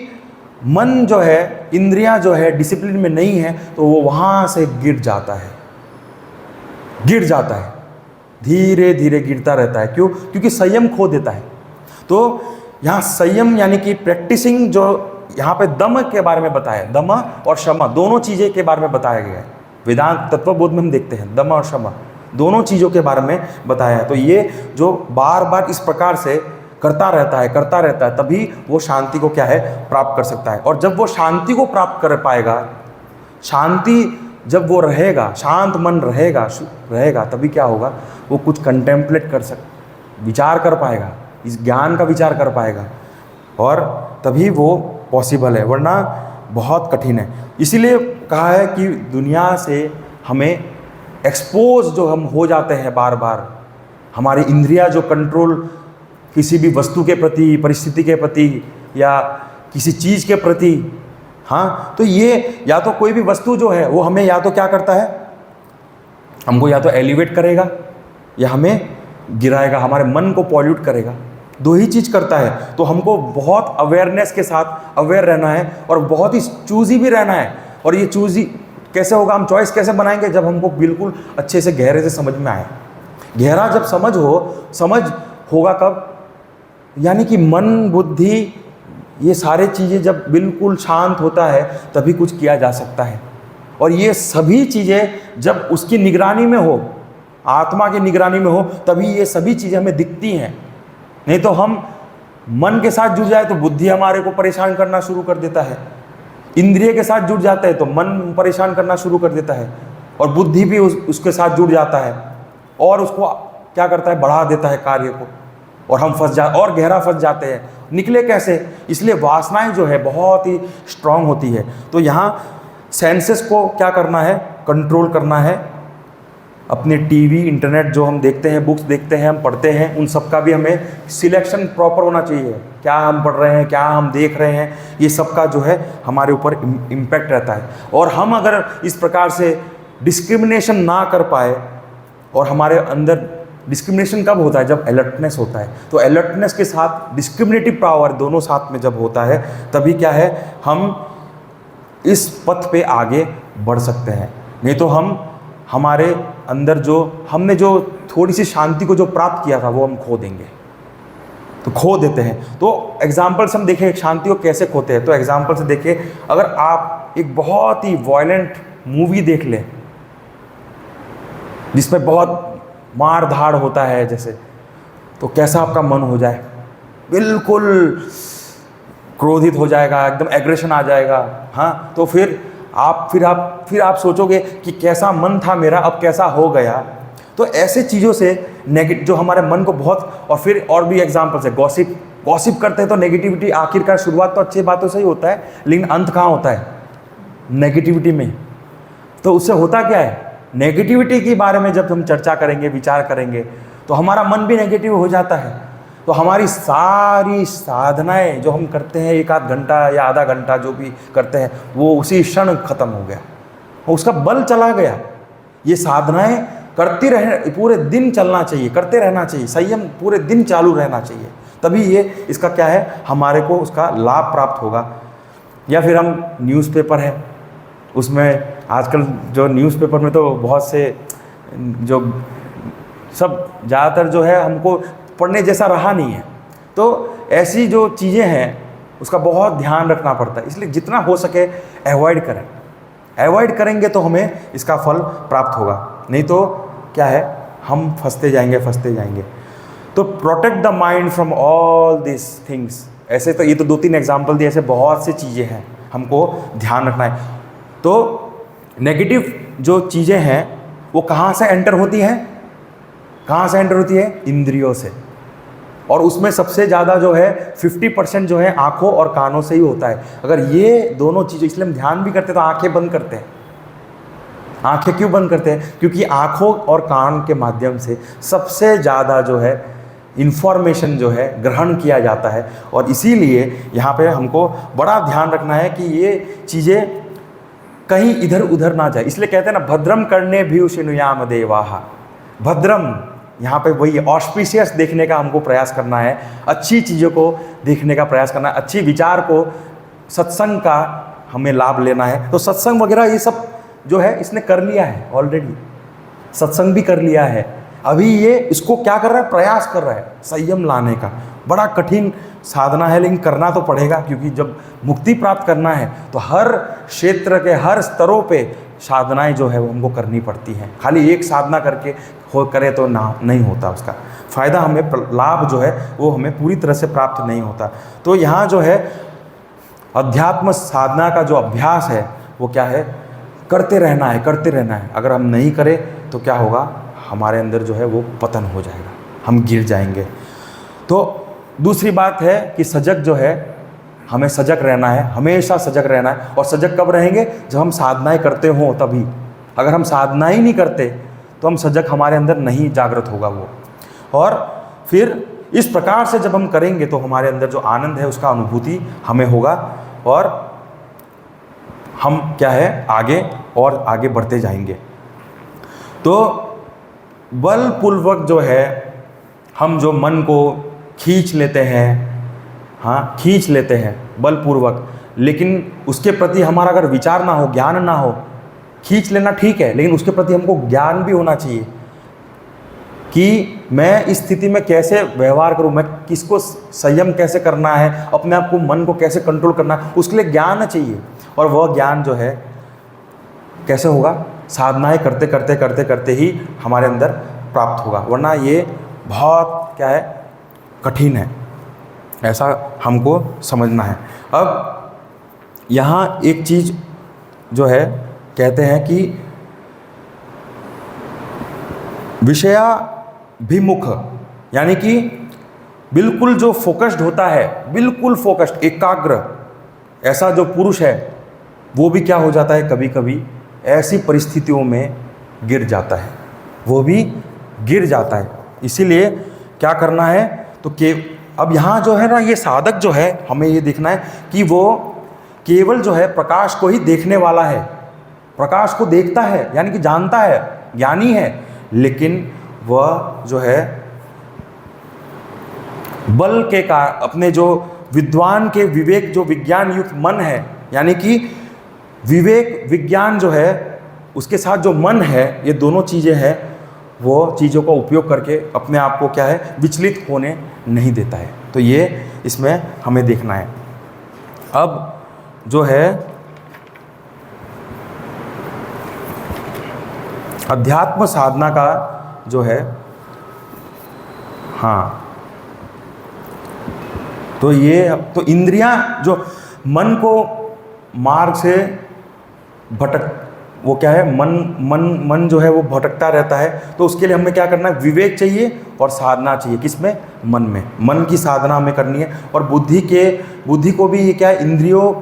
मन जो है, इंद्रियां जो है डिसिप्लिन में नहीं है, तो वो वहां से गिर जाता है, धीरे धीरे गिरता रहता है। क्यों? क्योंकि संयम खो देता है। तो यहाँ संयम यानी कि प्रैक्टिसिंग, जो यहाँ पे दम के बारे में बताया, दम और क्षमा दोनों चीज़ें के बारे में बताया गया है। वेदांत तत्वबोध में हम देखते हैं दम और क्षमा दोनों चीज़ों के बारे में बताया है। तो ये जो बार बार इस प्रकार से करता रहता है, तभी वो शांति को क्या है? प्राप्त कर सकता है। और जब वो शांति को प्राप्त कर पाएगा, शांति जब वो रहेगा, शांत मन रहेगा, तभी क्या होगा? वो कुछ कंटेम्पलेट विचार कर पाएगा, इस ज्ञान का विचार कर पाएगा, और तभी वो पॉसिबल है, वरना बहुत कठिन है। इसीलिए कहा है कि दुनिया से हमें एक्सपोज जो हम हो जाते हैं बार बार, हमारी इंद्रियां जो कंट्रोल किसी भी वस्तु के प्रति, परिस्थिति के प्रति या किसी चीज़ के प्रति, हाँ, तो ये या तो कोई भी वस्तु जो है वो हमें या तो क्या करता है? हमको या तो एलिवेट करेगा या हमें गिराएगा, हमारे मन को पॉल्यूट करेगा, दो ही चीज़ करता है। तो हमको बहुत अवेयरनेस के साथ अवेयर रहना है और बहुत ही चूज़ी भी रहना है। और ये चूज़ी कैसे होगा? हम चॉइस कैसे बनाएंगे? जब हमको बिल्कुल अच्छे से गहरे से समझ में आए। गहरा जब समझ होगा कब? यानी कि मन, बुद्धि, ये सारे चीज़ें जब बिल्कुल शांत होता है तभी कुछ किया जा सकता है। और ये सभी चीज़ें जब उसकी निगरानी में हो, आत्मा की निगरानी में हो, तभी ये सभी चीज़ें हमें दिखती हैं। नहीं तो हम मन के साथ जुड़ जाए तो बुद्धि हमारे को परेशान करना शुरू कर देता है, इंद्रिय के साथ जुड़ जाता है तो मन परेशान करना शुरू कर देता है, और बुद्धि भी उसके साथ जुड़ जाता है और उसको क्या करता है? बढ़ा देता है कार्य को, और हम और गहरा फंस जाते हैं। निकले कैसे? इसलिए वासनाएं जो है बहुत ही स्ट्रांग होती है। तो यहाँ सेंसेस को क्या करना है? कंट्रोल करना है। अपने टीवी, इंटरनेट जो हम देखते हैं, बुक्स देखते हैं, हम पढ़ते हैं, उन सब का भी हमें सिलेक्शन प्रॉपर होना चाहिए। क्या हम पढ़ रहे हैं, क्या हम देख रहे हैं, ये सब का जो है हमारे ऊपर इम्पैक्ट रहता है। और हम अगर इस प्रकार से डिस्क्रिमिनेशन ना कर पाए, और हमारे अंदर डिस्क्रिमिनेशन कब होता है? जब अलर्टनेस होता है। तो अलर्टनेस के साथ डिस्क्रिमिनेटिव पावर दोनों साथ में जब होता है, तभी क्या है? हम इस पथ पे आगे बढ़ सकते हैं। नहीं तो हम हमारे अंदर जो हमने जो थोड़ी सी शांति को जो प्राप्त किया था वो हम खो देंगे, तो खो देते हैं। तो एग्जाम्पल्स हम देखें शांति को कैसे खोते हैं। तो एग्जाम्पल से देखें, अगर आप एक बहुत ही वॉयलेंट मूवी देख लें जिसमें बहुत मार धाड़ होता है जैसे, तो कैसा आपका मन हो जाए? बिल्कुल क्रोधित हो जाएगा, एकदम एग्रेशन आ जाएगा। हाँ, तो फिर आप सोचोगे कि कैसा मन था मेरा, अब कैसा हो गया। तो ऐसे चीज़ों से जो हमारे मन को बहुत, और फिर और भी एग्जाम्पल्स है। गॉसिप करते हैं तो नेगेटिविटी, आखिरकार शुरुआत तो अच्छी बातों से ही होता है, लेकिन अंत कहाँ होता है? नेगेटिविटी में। तो उससे होता क्या है? नेगेटिविटी के बारे में जब हम चर्चा करेंगे, विचार करेंगे, तो हमारा मन भी नेगेटिव हो जाता है। तो हमारी सारी साधनाएं जो हम करते हैं, 1 आध घंटा या आधा घंटा जो भी करते हैं, वो उसी क्षण खत्म हो गया। और उसका बल चला गया। ये साधनाएं करती रह, पूरे दिन चलना चाहिए, करते रहना चाहिए, संयम पूरे दिन चालू रहना चाहिए, तभी ये इसका क्या है, हमारे को उसका लाभ प्राप्त होगा। या फिर हम न्यूज़पेपर है, उसमें आजकल जो न्यूज़पेपर में तो बहुत से जो सब ज़्यादातर जो है हमको पढ़ने जैसा रहा नहीं है, तो ऐसी जो चीज़ें हैं उसका बहुत ध्यान रखना पड़ता है। इसलिए जितना हो सके अवॉइड करें, अवॉइड करेंगे तो हमें इसका फल प्राप्त होगा, नहीं तो क्या है, हम फंसते जाएंगे। तो protect the mind from all this things. ऐसे तो ये तो 2-3 एग्जाम्पल दिए, ऐसे बहुत सी चीज़ें हैं हमको ध्यान रखना है। तो नेगेटिव जो चीज़ें हैं वो कहाँ से एंटर होती हैं, कहाँ से एंटर होती है, इंद्रियों से। और उसमें सबसे ज़्यादा जो है 50% जो है आँखों और कानों से ही होता है। अगर ये दोनों चीज़ें, इसलिए हम ध्यान भी करते हैं तो आँखें बंद करते हैं। आँखें क्यों बंद करते हैं? क्योंकि आँखों और कान के माध्यम से सबसे ज़्यादा जो है इन्फॉर्मेशन जो है ग्रहण किया जाता है। और इसीलिए यहाँ पे हमको बड़ा ध्यान रखना है कि ये चीज़ें कहीं इधर उधर ना जाए। इसलिए कहते हैं ना, भद्रम करने भी उशिनुयाम देवाहा। भद्रम, यहाँ पे वही ऑस्पिशियस देखने का हमको प्रयास करना है, अच्छी चीज़ों को देखने का प्रयास करना है, अच्छी विचार को, सत्संग का हमें लाभ लेना है। तो सत्संग वगैरह ये सब जो है इसने कर लिया है ऑलरेडी, सत्संग भी कर लिया है। अभी ये इसको क्या कर रहा है, प्रयास कर रहा है संयम लाने का। बड़ा कठिन साधना है, लेकिन करना तो पड़ेगा, क्योंकि जब मुक्ति प्राप्त करना है तो हर क्षेत्र के हर स्तरों पे साधनाएं जो है वो हमको करनी पड़ती हैं। खाली एक साधना करके करे तो ना नहीं होता, उसका फ़ायदा हमें, लाभ जो है वो हमें पूरी तरह से प्राप्त नहीं होता। तो यहाँ जो है अध्यात्म साधना का जो अभ्यास है वो क्या है, करते रहना है, करते रहना है। अगर हम नहीं करें तो क्या होगा, हमारे अंदर जो है वो पतन हो जाएगा, हम गिर जाएंगे। तो दूसरी बात है कि सजग जो है, हमें सजग रहना है, हमेशा सजग रहना है। और सजग कब रहेंगे, जब हम साधनाएं करते हों तभी। अगर हम साधना ही नहीं करते तो हम सजग, हमारे अंदर नहीं जागृत होगा वो। और फिर इस प्रकार से जब हम करेंगे तो हमारे अंदर जो आनंद है उसका अनुभूति हमें होगा, और हम क्या है, आगे और आगे बढ़ते जाएंगे। तो बलपूर्वक जो है हम जो मन को खींच लेते हैं, हाँ खींच लेते हैं बलपूर्वक, लेकिन उसके प्रति हमारा अगर विचार ना हो, ज्ञान ना हो, खींच लेना ठीक है, लेकिन उसके प्रति हमको ज्ञान भी होना चाहिए कि मैं इस स्थिति में कैसे व्यवहार करूं, मैं किसको संयम कैसे करना है, अपने आप को, मन को कैसे कंट्रोल करना है, उसके लिए ज्ञान चाहिए। और वह ज्ञान जो है कैसे होगा, साधनाएं करते करते करते करते ही हमारे अंदर प्राप्त होगा, वरना ये बहुत क्या है, कठिन है, ऐसा हमको समझना है। अब यहाँ एक चीज़ जो है कहते हैं कि विषयाभिमुख, यानी कि बिल्कुल जो फोकस्ड होता है, बिल्कुल फोकस्ड, एकाग्र, ऐसा जो पुरुष है वो भी क्या हो जाता है, कभी कभी ऐसी परिस्थितियों में गिर जाता है, वो भी गिर जाता है। इसीलिए क्या करना है, तो अब यहाँ जो है ना, ये साधक जो है, हमें ये देखना है कि वो केवल जो है प्रकाश को ही देखने वाला है, प्रकाश को देखता है, यानी कि जानता है, ज्ञानी है, लेकिन वह जो है बल के कारण, अपने जो विद्वान के विवेक, जो विज्ञान युक्त मन है, यानी कि विवेक विज्ञान जो है उसके साथ जो मन है, ये दोनों चीज़ें हैं, वो चीज़ों का उपयोग करके अपने आप को क्या है, विचलित होने नहीं देता है। तो ये इसमें हमें देखना है। अब जो है अध्यात्म साधना का जो है, हाँ, तो ये तो इंद्रियां जो मन को मार्ग से वो क्या है, मन जो है वो भटकता रहता है। तो उसके लिए हमें क्या करना है, विवेक चाहिए और साधना चाहिए। किसमें, मन में, मन की साधना हमें करनी है। और बुद्धि को भी ये क्या है, इंद्रियों,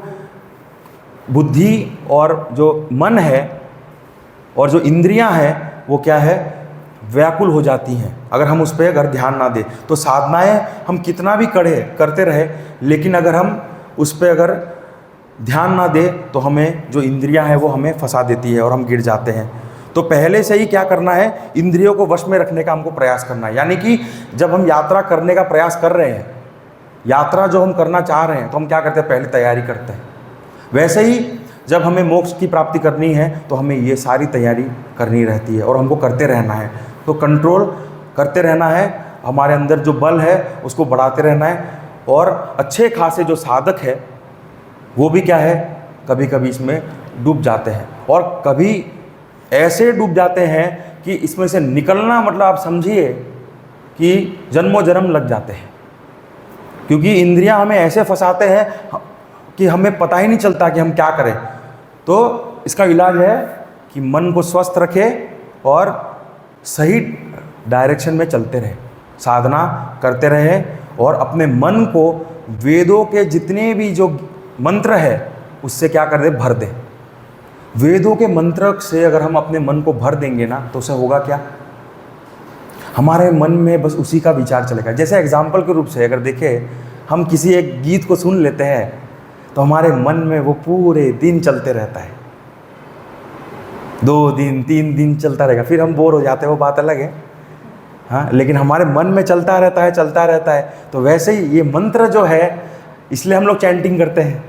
बुद्धि और जो मन है और जो इंद्रियां हैं वो क्या है, व्याकुल हो जाती हैं अगर हम उस पर अगर ध्यान ना दें। तो साधनाएं हम कितना भी करते रहे, लेकिन अगर हम उस पर अगर ध्यान ना दे तो हमें जो इंद्रियां हैं वो हमें फंसा देती है और हम गिर जाते हैं। तो पहले से ही क्या करना है, इंद्रियों को वश में रखने का हमको प्रयास करना है। यानी कि जब हम यात्रा करने का प्रयास कर रहे हैं, यात्रा जो हम करना चाह रहे हैं, तो हम क्या करते हैं, पहले तैयारी करते हैं। वैसे ही जब हमें मोक्ष की प्राप्ति करनी है तो हमें ये सारी तैयारी करनी रहती है और हमको करते रहना है। तो कंट्रोल करते रहना है, हमारे अंदर जो बल है उसको बढ़ाते रहना है। और अच्छे खासे जो साधक है वो भी क्या है, कभी कभी इसमें डूब जाते हैं और कभी ऐसे डूब जाते हैं कि इसमें से निकलना मतलब आप समझिए कि जन्मों जन्म लग जाते हैं। क्योंकि इंद्रियां हमें ऐसे फंसाते हैं कि हमें पता ही नहीं चलता कि हम क्या करें। तो इसका इलाज है कि मन को स्वस्थ रखे और सही डायरेक्शन में चलते रहे, साधना करते रहे और अपने मन को वेदों के जितने भी जो मंत्र है उससे क्या कर दे, भर दे। वेदों के मंत्र से अगर हम अपने मन को भर देंगे ना तो उससे होगा क्या, हमारे मन में बस उसी का विचार चलेगा। जैसे एग्जाम्पल के रूप से अगर देखें, हम किसी एक गीत को सुन लेते हैं तो हमारे मन में वो पूरे दिन चलते रहता है, 2 दिन 3 दिन चलता रहेगा, फिर हम बोर हो जाते हैं, वो बात अलग है। हाँ, लेकिन हमारे मन में चलता रहता है, चलता रहता है। तो वैसे ही ये मंत्र जो है, इसलिए हम लोग चैंटिंग करते हैं।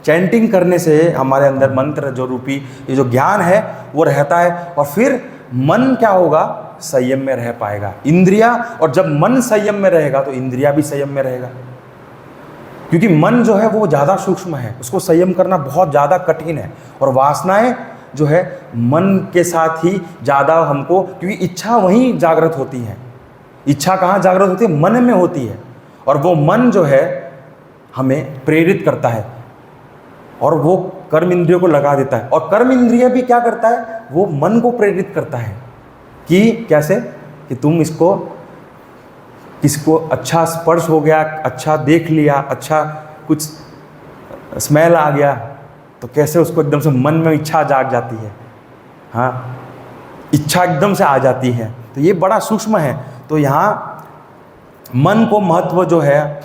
चैंटिंग करने से हमारे अंदर मंत्र जो रूपी ये जो ज्ञान है वो रहता है और फिर मन क्या होगा, संयम में रह पाएगा, इंद्रिया। और जब मन संयम में रहेगा तो इंद्रिया भी संयम में रहेगा। क्योंकि मन जो है वो ज़्यादा सूक्ष्म है, उसको संयम करना बहुत ज़्यादा कठिन है। और वासनाएं जो है मन के साथ ही ज़्यादा हमको, क्योंकि इच्छा वहीं जागृत होती है। इच्छा कहाँ जागृत होती है, मन में होती है। और वो मन जो है हमें प्रेरित करता है और वो कर्म इंद्रियों को लगा देता है। और कर्म इंद्रिय भी क्या करता है, वो मन को प्रेरित करता है कि कैसे, कि तुम किसको अच्छा स्पर्श हो गया, अच्छा देख लिया, अच्छा कुछ स्मेल आ गया तो कैसे उसको एकदम से मन में इच्छा जाग जाती है। हाँ, इच्छा एकदम से आ जाती है। तो ये बड़ा सूक्ष्म है। तो यहाँ मन को महत्व जो है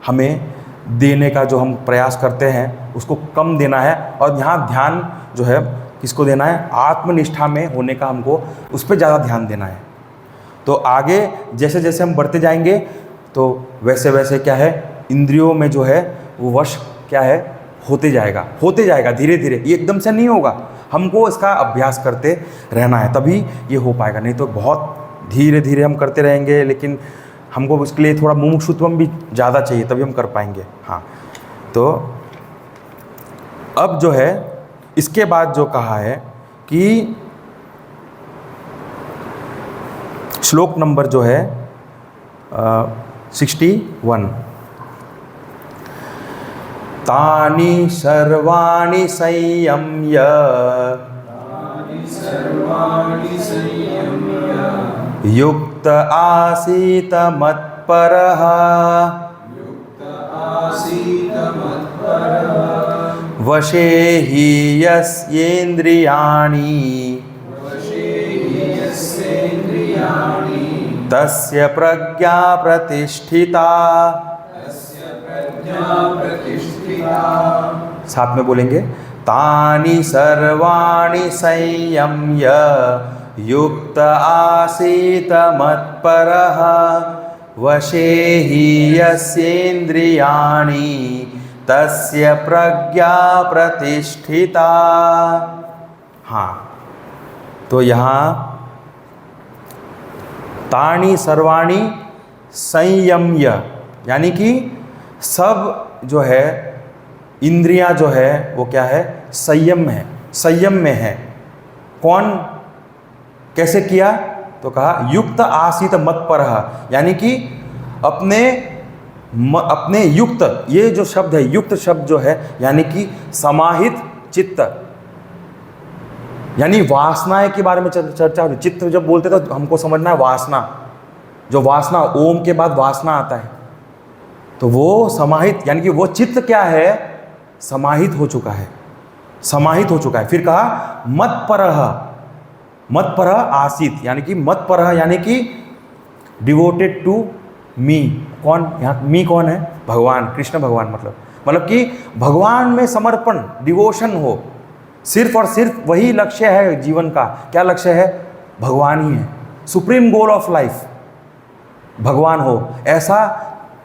हमें देने का जो हम प्रयास करते हैं उसको कम देना है। और यहाँ ध्यान जो है किसको देना है, आत्मनिष्ठा में होने का हमको उस पर ज़्यादा ध्यान देना है। तो आगे जैसे जैसे हम बढ़ते जाएंगे तो वैसे वैसे क्या है, इंद्रियों में जो है वो वश क्या है, होते जाएगा धीरे धीरे। ये एकदम से नहीं होगा, हमको इसका अभ्यास करते रहना है, तभी ये हो पाएगा। नहीं तो बहुत धीरे धीरे हम करते रहेंगे, लेकिन हमको उसके लिए थोड़ा मुमुक्षुत्वम भी ज़्यादा चाहिए, तभी हम कर पाएंगे। हाँ, तो अब जो है इसके बाद जो कहा है कि श्लोक नंबर जो है 61, तानि सर्वाणि संयम्य युक्त आसीत मत्परः वशे हि यस्येन्द्रियाणि तस्य प्रज्ञा प्रतिष्ठिता। साथ में बोलेंगे, तानि सर्वाणि संयम्य युक्त आसीत मत्परः वशे हि यस्येन्द्रियाणि तस्य प्रज्ञा प्रतिष्ठिता। हाँ, तो यहाँ तानि सर्वाणि संयम्य, यानी कि सब जो है इंद्रियां जो है वो क्या है, संयम में है। कौन कैसे किया, तो कहा युक्त आसीत मत्परः, यानी कि अपने युक्त, ये जो शब्द है युक्त शब्द जो है यानी कि समाहित चित्त, यानी वासनाएं के बारे में चर्चा हो रही। चित्त जब बोलते तो हमको समझना है वासना, जो वासना, ओम के बाद वासना आता है, तो वो समाहित, यानी कि वो चित्त क्या है, समाहित हो चुका है। फिर कहा मत्परः आसीत, यानी कि मत्परः यानी कि डिवोटेड टू मी। कौन यहाँ मी कौन है, भगवान, कृष्ण भगवान। मतलब कि भगवान में समर्पण, डिवोशन हो, सिर्फ और सिर्फ वही लक्ष्य है जीवन का। क्या लक्ष्य है? भगवान ही है, सुप्रीम गोल ऑफ लाइफ भगवान हो, ऐसा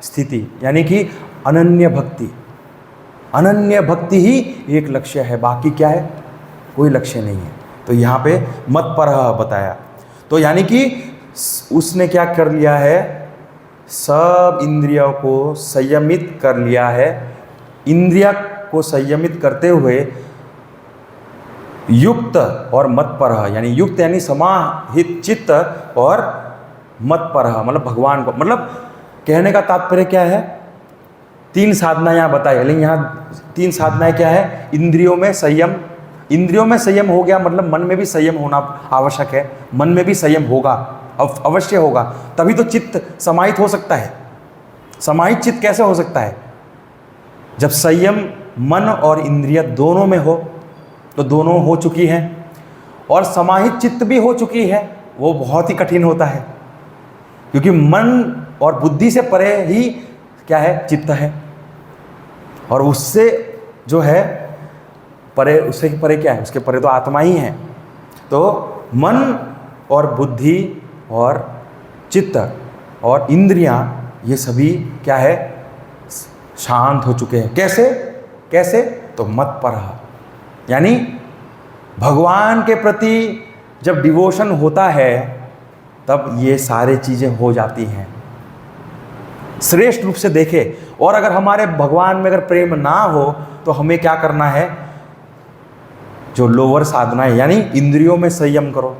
स्थिति, यानी कि अनन्य भक्ति। अनन्य भक्ति ही एक लक्ष्य है, बाकी क्या है? कोई लक्ष्य नहीं है। तो यहाँ पे मत पर बताया, तो यानी कि उसने क्या कर लिया है? सब इंद्रियों को संयमित कर लिया है। इंद्रिया को संयमित करते हुए युक्त और मत पर, यानी युक्त यानी समाहित चित्त और मत पर, मतलब भगवान को, मतलब कहने का तात्पर्य क्या है? 3 साधना यहाँ बताई, लेकिन यहाँ 3 साधनाएं क्या है? इंद्रियों में संयम। इंद्रियों में संयम हो गया, मतलब मन में भी संयम होना आवश्यक है। मन में भी संयम होगा, अवश्य होगा, तभी तो चित्त समाहित हो सकता है। समाहित चित्त कैसे हो सकता है? जब संयम मन और इंद्रिय दोनों में हो, तो दोनों हो चुकी हैं, और समाहित चित्त भी हो चुकी है। वो बहुत ही कठिन होता है, क्योंकि मन और बुद्धि से परे ही क्या है? चित्त है, और उससे जो है परे, उससे परे क्या है? उसके परे तो आत्मा ही है। तो मन और बुद्धि और चित्त और इंद्रियां, ये सभी क्या है? शांत हो चुके हैं। कैसे? कैसे? तो मत पर, यानी भगवान के प्रति जब डिवोशन होता है, तब ये सारी चीज़ें हो जाती हैं। श्रेष्ठ रूप से देखें, और अगर हमारे भगवान में अगर प्रेम ना हो, तो हमें क्या करना है? जो लोअर साधना है, यानी इंद्रियों में संयम करो,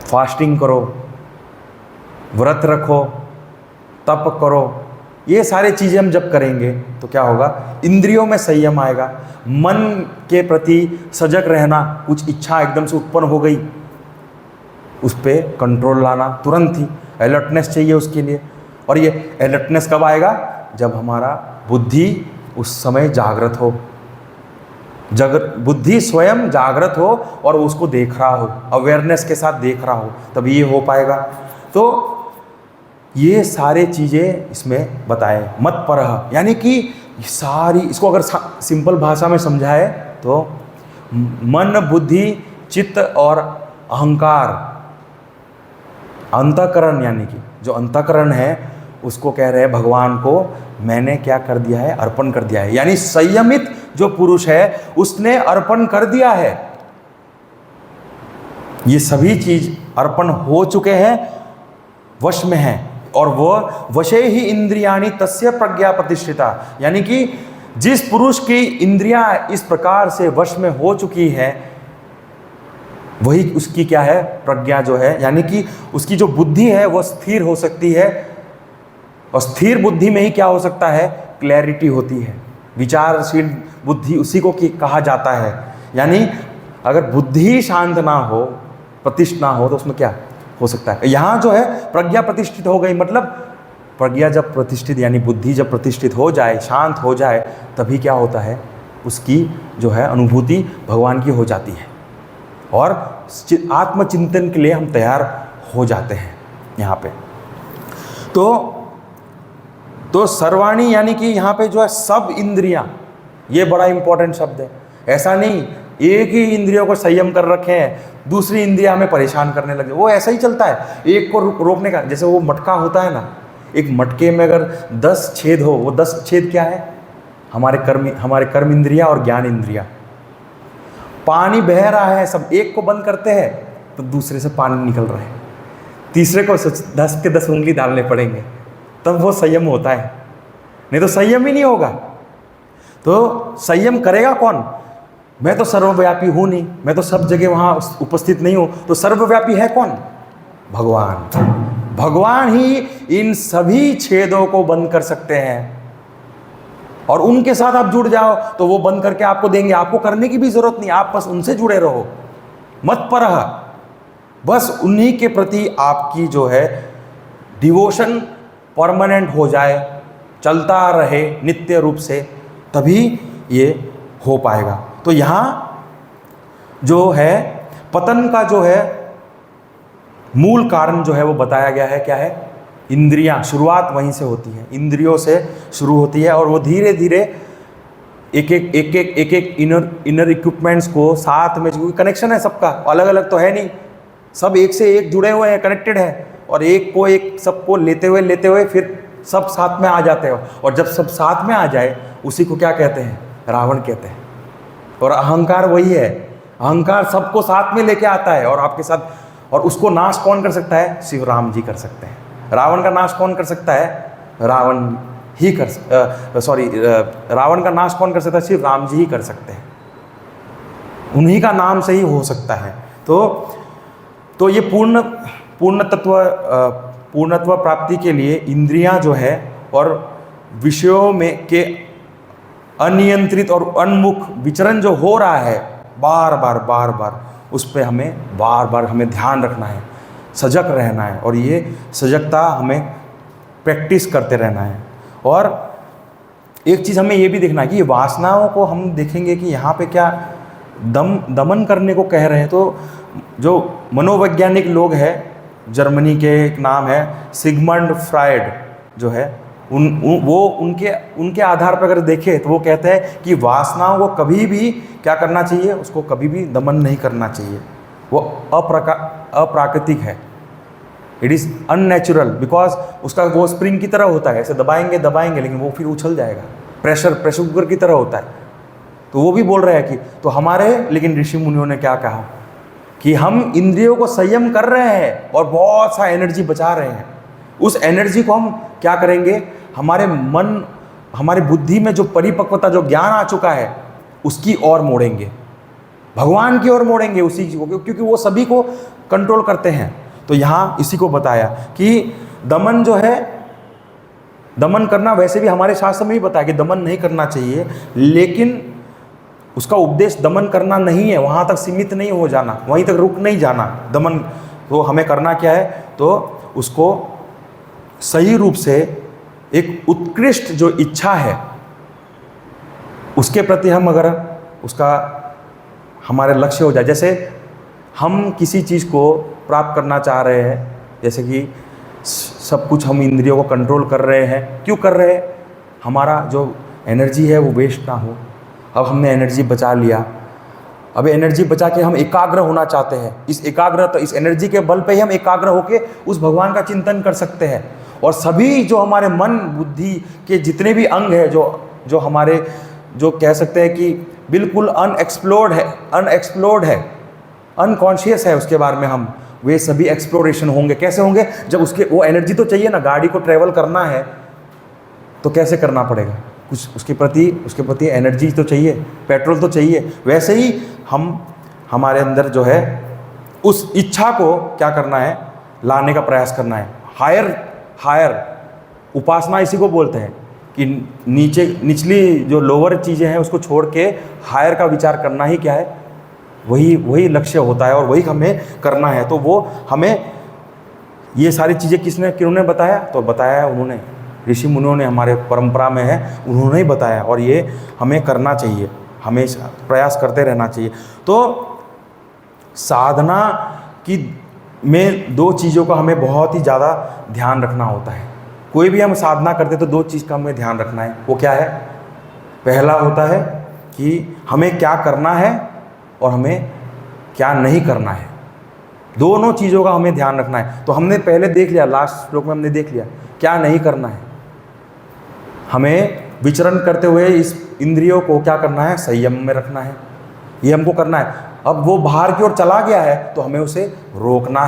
फास्टिंग करो, व्रत रखो, तप करो, ये सारी चीज़ें हम जब करेंगे तो क्या होगा? इंद्रियों में संयम आएगा। मन के प्रति सजग रहना, कुछ इच्छा एकदम से उत्पन्न हो गई, उस पर कंट्रोल लाना, तुरंत ही अलर्टनेस चाहिए उसके लिए। और ये अलर्टनेस कब आएगा? जब हमारा बुद्धि उस समय जागृत हो, बुद्धि स्वयं जागृत हो और उसको देख रहा हो, अवेयरनेस के साथ देख रहा हो, तभी ये हो पाएगा। तो ये सारे चीज़ें इसमें बताए मत पर, यानी कि सारी, इसको अगर सिंपल भाषा में समझाए तो मन, बुद्धि, चित्त और अहंकार, अंतःकरण, यानी कि जो अंतःकरण है उसको कह रहे हैं भगवान को मैंने क्या कर दिया है? अर्पण कर दिया है। यानी संयमित जो पुरुष है उसने अर्पण कर दिया है। ये सभी चीज अर्पण हो चुके हैं, वश में हैं, और वह वशे ही इंद्रियाणि तस्य प्रज्ञा प्रतिष्ठिता, यानी कि जिस पुरुष की इंद्रियां इस प्रकार से वश में हो चुकी है, वही उसकी क्या है? प्रज्ञा जो है, यानी कि उसकी जो बुद्धि है वह स्थिर हो सकती है। और स्थिर बुद्धि में ही क्या हो सकता है? क्लैरिटी होती है। विचारशील बुद्धि उसी को कहा जाता है। यानी अगर बुद्धि शांत ना हो, प्रतिष्ठित ना हो, तो उसमें क्या हो सकता है? यहाँ जो है प्रज्ञा प्रतिष्ठित हो गई, मतलब प्रज्ञा जब प्रतिष्ठित, यानी बुद्धि जब प्रतिष्ठित हो जाए, शांत हो जाए, तभी क्या होता है? उसकी जो है अनुभूति भगवान की हो जाती है, और आत्मचिंतन के लिए हम तैयार हो जाते हैं यहाँ पे। तो सर्वाणी, यानी कि यहाँ पे जो है सब इंद्रियां, ये बड़ा इंपॉर्टेंट शब्द है। ऐसा नहीं एक ही इंद्रियों को संयम कर रखे हैं, दूसरी इंद्रियां हमें परेशान करने लगे, वो ऐसा ही चलता है। एक को रोकने का, जैसे वो मटका होता है ना, एक मटके में अगर 10 छेद हो, वो 10 छेद क्या है? हमारे कर्म इंद्रिया और ज्ञान इंद्रिया। पानी बह रहा है, सब एक को बंद करते हैं तो दूसरे से पानी निकल रहा है, तीसरे को 10 के 10 उंगली डालने पड़ेंगे, तब वो संयम होता है, नहीं तो संयम ही नहीं होगा। तो संयम करेगा कौन? मैं तो सर्वव्यापी हूँ नहीं, मैं तो सब जगह वहाँ उपस्थित नहीं हूँ, तो सर्वव्यापी है कौन? भगवान। भगवान ही इन सभी छेदों को बंद कर सकते हैं, और उनके साथ आप जुड़ जाओ तो वो बंद करके आपको देंगे। आपको करने की भी जरूरत नहीं, आप बस उनसे जुड़े रहो, मत पर, बस उन्हीं के प्रति आपकी जो है डिवोशन परमानेंट हो जाए, चलता रहे नित्य रूप से, तभी ये हो पाएगा। तो यहाँ जो है पतन का जो है मूल कारण जो है वो बताया गया है, क्या है? इंद्रियां, शुरुआत वहीं से होती है, इंद्रियों से शुरू होती है और वो धीरे धीरे एक एक इनर इक्विपमेंट्स को साथ में, क्योंकि कनेक्शन है सबका, अलग अलग तो है नहीं, सब एक से एक जुड़े हुए हैं, कनेक्टेड है, और एक को एक सबको लेते हुए फिर सब साथ में आ जाते हो, और जब सब साथ में आ जाए उसी को क्या कहते हैं? रावण कहते हैं। और अहंकार वही है, अहंकार सबको साथ में लेके आता है और आपके साथ, और उसको नाश कौन कर सकता है? शिव राम जी कर सकते हैं। रावण का नाश कौन कर सकता है? रावण का नाश कौन कर सकता है? शिव राम जी ही कर सकते हैं, उन्हीं का नाम से ही हो सकता है। तो ये पूर्णत्व प्राप्ति के लिए इंद्रियां जो है और विषयों में के अनियंत्रित और उन्मुख विचरण जो हो रहा है बार बार उस पर हमें बार हमें ध्यान रखना है, सजग रहना है, और ये सजगता हमें प्रैक्टिस करते रहना है। और एक चीज़ हमें ये भी देखना है कि ये वासनाओं को हम देखेंगे कि यहाँ पे क्या दमन करने को कह रहे हैं। तो जो मनोवैज्ञानिक लोग हैं, जर्मनी के एक नाम है सिगमंड फ्रायड जो है, उनके आधार पर अगर देखें तो वो कहते हैं कि वासनाओं को कभी भी क्या करना चाहिए? उसको कभी भी दमन नहीं करना चाहिए। वो अप्राकृतिक है, इट इज़ अननेचुरल, बिकॉज उसका वो स्प्रिंग की तरह होता है, ऐसे दबाएंगे लेकिन वो फिर उछल जाएगा, प्रेशर कुकर की तरह होता है। तो वो भी बोल रहे हैं कि तो हमारे, लेकिन ऋषि मुनियों ने क्या कहा कि हम इंद्रियों को संयम कर रहे हैं और बहुत सा एनर्जी बचा रहे हैं। उस एनर्जी को हम क्या करेंगे? हमारे मन, हमारी बुद्धि में जो परिपक्वता, जो ज्ञान आ चुका है, उसकी ओर मोड़ेंगे, भगवान की ओर मोड़ेंगे उसी को, क्योंकि वो सभी को कंट्रोल करते हैं। तो यहाँ इसी को बताया कि दमन जो है, दमन करना वैसे भी हमारे शास्त्र में ही बताया कि दमन नहीं करना चाहिए, लेकिन उसका उपदेश दमन करना नहीं है, वहाँ तक सीमित नहीं हो जाना, वहीं तक रुक नहीं जाना। दमन तो हमें करना क्या है? तो उसको सही रूप से एक उत्कृष्ट जो इच्छा है उसके प्रति हम अगर उसका हमारे लक्ष्य हो जाए, जैसे हम किसी चीज़ को प्राप्त करना चाह रहे हैं, जैसे कि सब कुछ हम इंद्रियों को कंट्रोल कर रहे हैं, क्यों कर रहे हैं? हमारा जो एनर्जी है वो वेस्ट ना हो। अब हमने एनर्जी बचा लिया, अब एनर्जी बचा के हम एकाग्र होना चाहते हैं, इस एनर्जी के बल पे ही हम एकाग्र होके उस भगवान का चिंतन कर सकते हैं। और सभी जो हमारे मन बुद्धि के जितने भी अंग है, जो हमारे, जो कह सकते हैं कि बिल्कुल अनएक्सप्लोर्ड है, अनकॉन्शियस है, उसके बारे में हम, वे सभी एक्सप्लोरेशन होंगे। कैसे होंगे? जब उसके वो एनर्जी तो चाहिए ना, गाड़ी को ट्रैवल करना है तो कैसे करना पड़ेगा? कुछ उसके प्रति एनर्जी तो चाहिए, पेट्रोल तो चाहिए। वैसे ही हमारे अंदर जो है उस इच्छा को क्या करना है? लाने का प्रयास करना है। हायर उपासना इसी को बोलते हैं कि निचली जो लोअर चीज़ें हैं उसको छोड़ के हायर का विचार करना ही क्या है? वही लक्ष्य होता है और वही हमें करना है। तो वो हमें ये सारी चीज़ें किन्होंने बताया? तो बताया उन्होंने, ऋषि मुनियों ने, हमारे परंपरा में है, उन्होंने ही बताया, और ये हमें करना चाहिए, हमें प्रयास करते रहना चाहिए। तो साधना की में दो चीज़ों का हमें बहुत ही ज़्यादा ध्यान रखना होता है। कोई भी हम साधना करते तो दो चीज़ का हमें ध्यान रखना है। वो क्या है? पहला होता है कि हमें क्या करना है और हमें क्या नहीं करना है, दोनों चीज़ों का हमें ध्यान रखना है। तो हमने पहले देख लिया, लास्ट श्लोक में हमने देख लिया क्या नहीं करना है। हमें विचरण करते हुए इस इंद्रियों को क्या करना है? संयम में रखना है, ये हमको करना है। अब वो बाहर की ओर चला गया है तो हमें उसे रोकना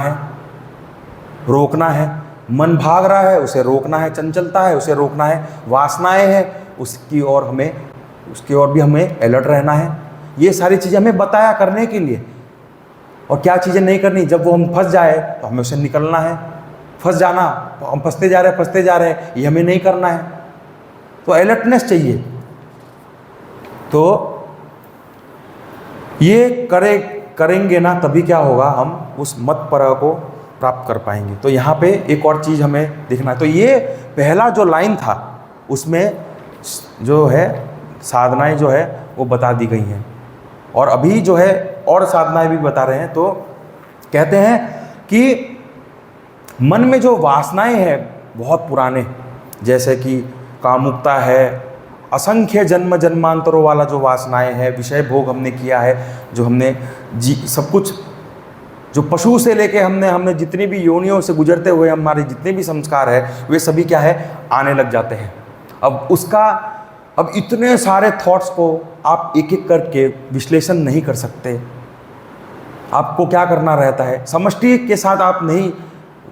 है। मन भाग रहा है, उसे रोकना है। चंचलता है, उसे रोकना है। वासनाएं हैं, उसकी ओर भी हमें अलर्ट रहना है। ये सारी चीज़ें हमें बताया करने के लिए। और क्या चीज़ें नहीं करनी? जब वो हम फंस जाए तो हमें उससे निकलना है। फंस जाना, हम फंसते जा रहे हैं, ये हमें नहीं करना है। तो अलर्टनेस चाहिए। तो ये करेंगे ना, तभी क्या होगा? हम उस मत पर को प्राप्त कर पाएंगे। तो यहाँ पे एक और चीज़ हमें देखना है। तो ये पहला जो लाइन था उसमें जो है साधनाएं जो है वो बता दी गई हैं, और अभी जो है और साधनाएं भी बता रहे हैं। तो कहते हैं कि मन में जो वासनाएं हैं बहुत पुराने, जैसे कि कामुकता है, असंख्य जन्म जन्मांतरों वाला जो वासनाएं हैं, विषय भोग हमने किया है, जो हमने सब कुछ जो पशु से लेके हमने जितनी भी योनियों से गुजरते हुए हमारे जितने भी संस्कार है, वे सभी क्या है, आने लग जाते हैं। अब इतने सारे थॉट्स को आप एक एक करके विश्लेषण नहीं कर सकते। आपको क्या करना रहता है, समष्टि के साथ आप नहीं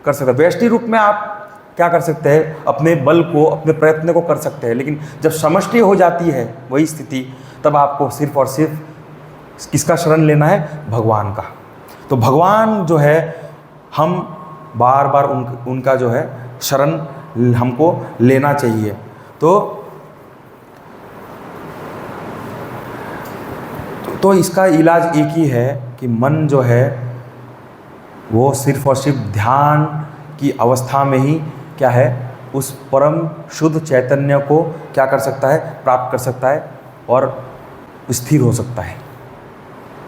कर सकते। व्यष्टि रूप में आप क्या कर सकते हैं, अपने बल को, अपने प्रयत्न को कर सकते हैं, लेकिन जब समष्टि हो जाती है वही स्थिति, तब आपको सिर्फ और सिर्फ किसका शरण लेना है, भगवान का। तो भगवान जो है, हम बार बार उनका जो है शरण हमको लेना चाहिए। तो इसका इलाज एक ही है कि मन जो है वो सिर्फ और सिर्फ ध्यान की अवस्था में ही क्या है, उस परम शुद्ध चैतन्य को क्या कर सकता है, प्राप्त कर सकता है और स्थिर हो सकता है,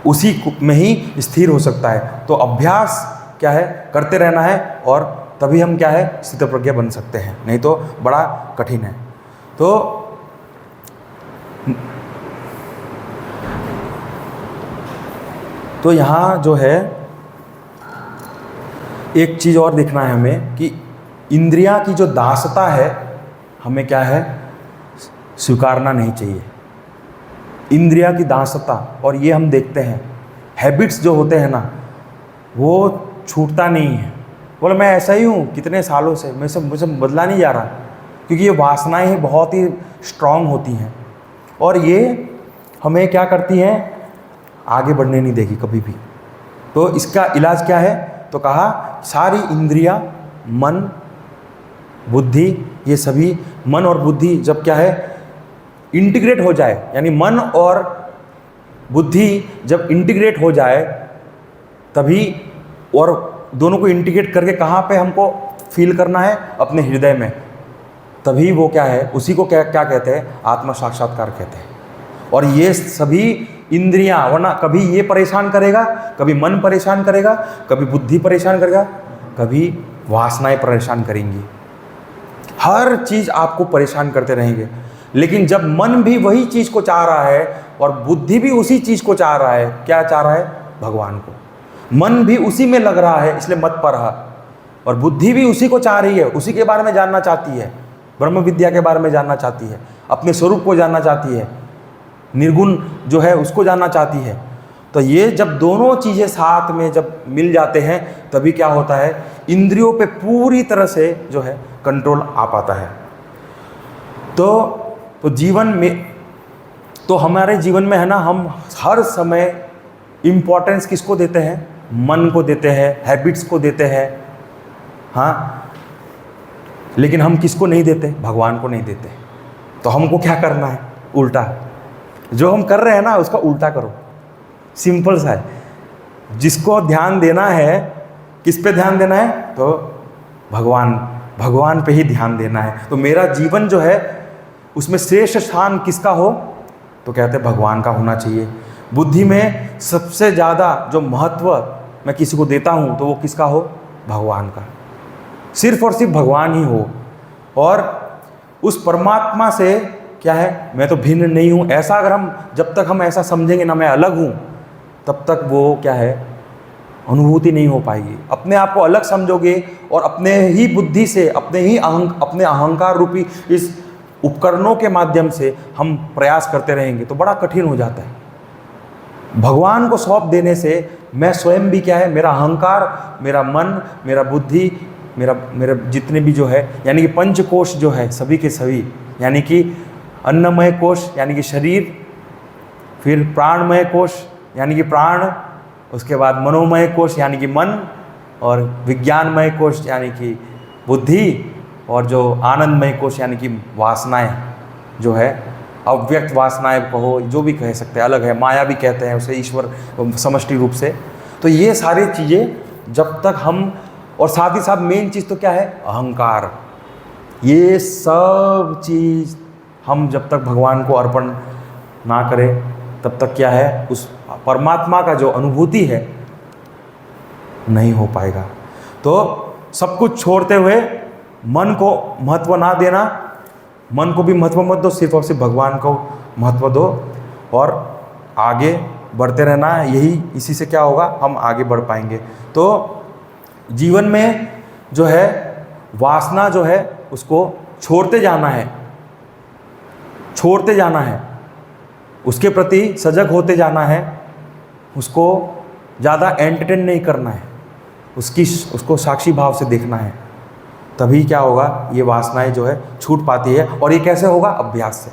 उसी में ही स्थिर हो सकता है। तो अभ्यास क्या है, करते रहना है, और तभी हम क्या है, स्थितप्रज्ञ बन सकते हैं, नहीं तो बड़ा कठिन है। तो यहाँ जो है एक चीज़ और देखना है हमें कि इंद्रियां की जो दासता है, हमें क्या है, स्वीकारना नहीं चाहिए। इंद्रिया की दासता, और ये हम देखते हैं हैबिट्स जो होते हैं ना, वो छूटता नहीं है। बोले मैं ऐसा ही हूँ कितने सालों से, मुझे बदला नहीं जा रहा, क्योंकि ये वासनाएं बहुत ही स्ट्रांग होती हैं और ये हमें क्या करती हैं, आगे बढ़ने नहीं देगी कभी भी। तो इसका इलाज क्या है, तो कहा सारी इंद्रियां, मन, बुद्धि, ये सभी मन और बुद्धि जब क्या है इंटीग्रेट हो जाए, यानी मन और बुद्धि जब इंटीग्रेट हो जाए तभी, और दोनों को इंटीग्रेट करके कहाँ पे हमको फील करना है, अपने हृदय में, तभी वो क्या है, उसी को क्या कहते हैं, आत्म साक्षात्कार कहते हैं। और ये सभी इंद्रियां, वरना कभी ये परेशान करेगा, कभी मन परेशान करेगा, कभी बुद्धि परेशान करेगा, कभी वासनाएं परेशान करेंगी, हर चीज़ आपको परेशान करते रहेंगे। लेकिन जब मन भी वही चीज़ को चाह रहा है और बुद्धि भी उसी चीज़ को चाह रहा है, क्या चाह रहा है, भगवान को, मन भी उसी में लग रहा है, इसलिए मत पर रहा, और बुद्धि भी उसी को चाह रही है, उसी के बारे में जानना चाहती है, ब्रह्म विद्या के बारे में जानना चाहती है, अपने स्वरूप को जानना चाहती है, निर्गुण जो है उसको जानना चाहती है। तो ये जब दोनों चीज़ें साथ में जब मिल जाते हैं, तभी क्या होता है, इंद्रियों पे पूरी तरह से जो है कंट्रोल आ पाता है। तो जीवन में, तो हमारे जीवन में है ना, हम हर समय इम्पोर्टेंस किसको देते हैं, मन को देते हैं, हैबिट्स को देते हैं, हाँ, लेकिन हम किसको नहीं देते, भगवान को नहीं देते। तो हमको क्या करना है, उल्टा, जो हम कर रहे हैं ना उसका उल्टा करो, सिंपल सा है। जिसको ध्यान देना है, किस पे ध्यान देना है, तो भगवान पे ही ध्यान देना है। तो मेरा जीवन जो है उसमें श्रेष्ठ स्थान किसका हो, तो कहते हैं भगवान का होना चाहिए। बुद्धि में सबसे ज़्यादा जो महत्व मैं किसी को देता हूँ तो वो किसका हो, भगवान का, सिर्फ और सिर्फ भगवान ही हो। और उस परमात्मा से क्या है, मैं तो भिन्न नहीं हूँ, ऐसा अगर हम, जब तक हम ऐसा समझेंगे ना मैं अलग हूँ, तब तक वो क्या है, अनुभूति नहीं हो पाएगी। अपने आप को अलग समझोगे और अपने ही बुद्धि से, अपने अहंकार रूपी इस उपकरणों के माध्यम से हम प्रयास करते रहेंगे तो बड़ा कठिन हो जाता है। भगवान को सौंप देने से मैं स्वयं भी क्या है, मेरा अहंकार, मेरा मन, मेरा बुद्धि, मेरा जितने भी जो है, यानी कि पंचकोश जो है सभी के सभी, यानी कि अन्नमय कोश यानी कि शरीर, फिर प्राणमय कोश यानी कि प्राण, उसके बाद मनोमय कोश यानी कि मन, और विज्ञानमय कोश यानी कि बुद्धि, और जो आनंदमय कोश यानी कि वासनाएं जो है, अव्यक्त वासनाएं कहो, जो भी कह सकते हैं, अलग है, माया भी कहते हैं उसे, ईश्वर समष्टि रूप से। तो ये सारी चीज़ें जब तक हम, और साथ ही साथ मेन चीज़ तो क्या है, अहंकार, ये सब चीज़ हम जब तक भगवान को अर्पण ना करें तब तक क्या है, उस परमात्मा का जो अनुभूति है नहीं हो पाएगा। तो सब कुछ छोड़ते हुए मन को महत्व ना देना, मन को भी महत्व मत दो, सिर्फ और सिर्फ भगवान को महत्व दो और आगे बढ़ते रहना है। यही, इसी से क्या होगा, हम आगे बढ़ पाएंगे। तो जीवन में जो है वासना जो है उसको छोड़ते जाना है, छोड़ते जाना है, उसके प्रति सजग होते जाना है, उसको ज़्यादा एंटरटेन नहीं करना है, उसको साक्षी भाव से देखना है। तभी क्या होगा, ये वासनाएं जो है छूट पाती है। और ये कैसे होगा, अभ्यास से।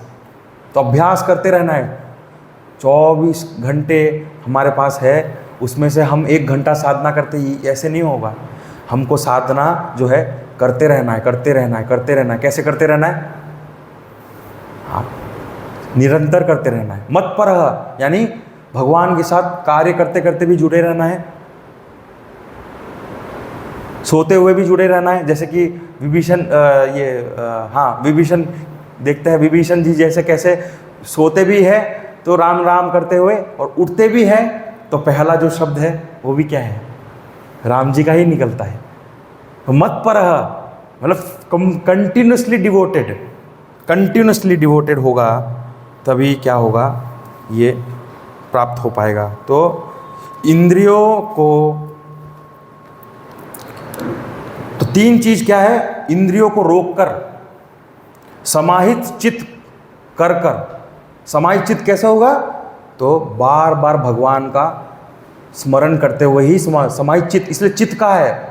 तो अभ्यास करते रहना है। 24 घंटे हमारे पास है, उसमें से हम 1 घंटा साधना करते ही ऐसे नहीं होगा। हमको साधना जो है करते रहना है, करते रहना है, करते रहना है। कैसे करते रहना है, हाँ, निरंतर करते रहना है। मत पर, यानी भगवान के साथ कार्य करते करते भी जुड़े रहना है, सोते हुए भी जुड़े रहना है। जैसे कि विभीषण, विभीषण देखते हैं, विभीषण जी जैसे कैसे सोते भी है तो राम राम करते हुए, और उठते भी है तो पहला जो शब्द है वो भी क्या है, राम जी का ही निकलता है। तो मत पर, मतलब कंटिन्यूसली डिवोटेड, कंटिन्यूसली डिवोटेड होगा, तभी क्या होगा, ये प्राप्त हो पाएगा। तो इंद्रियों को, तो 3 चीज क्या है, इंद्रियों को रोककर समाहित चित्त कर कर। समाहित चित्त कैसे होगा, तो बार बार भगवान का स्मरण करते हुए ही समाहित चित्त, इसलिए चित्त का है,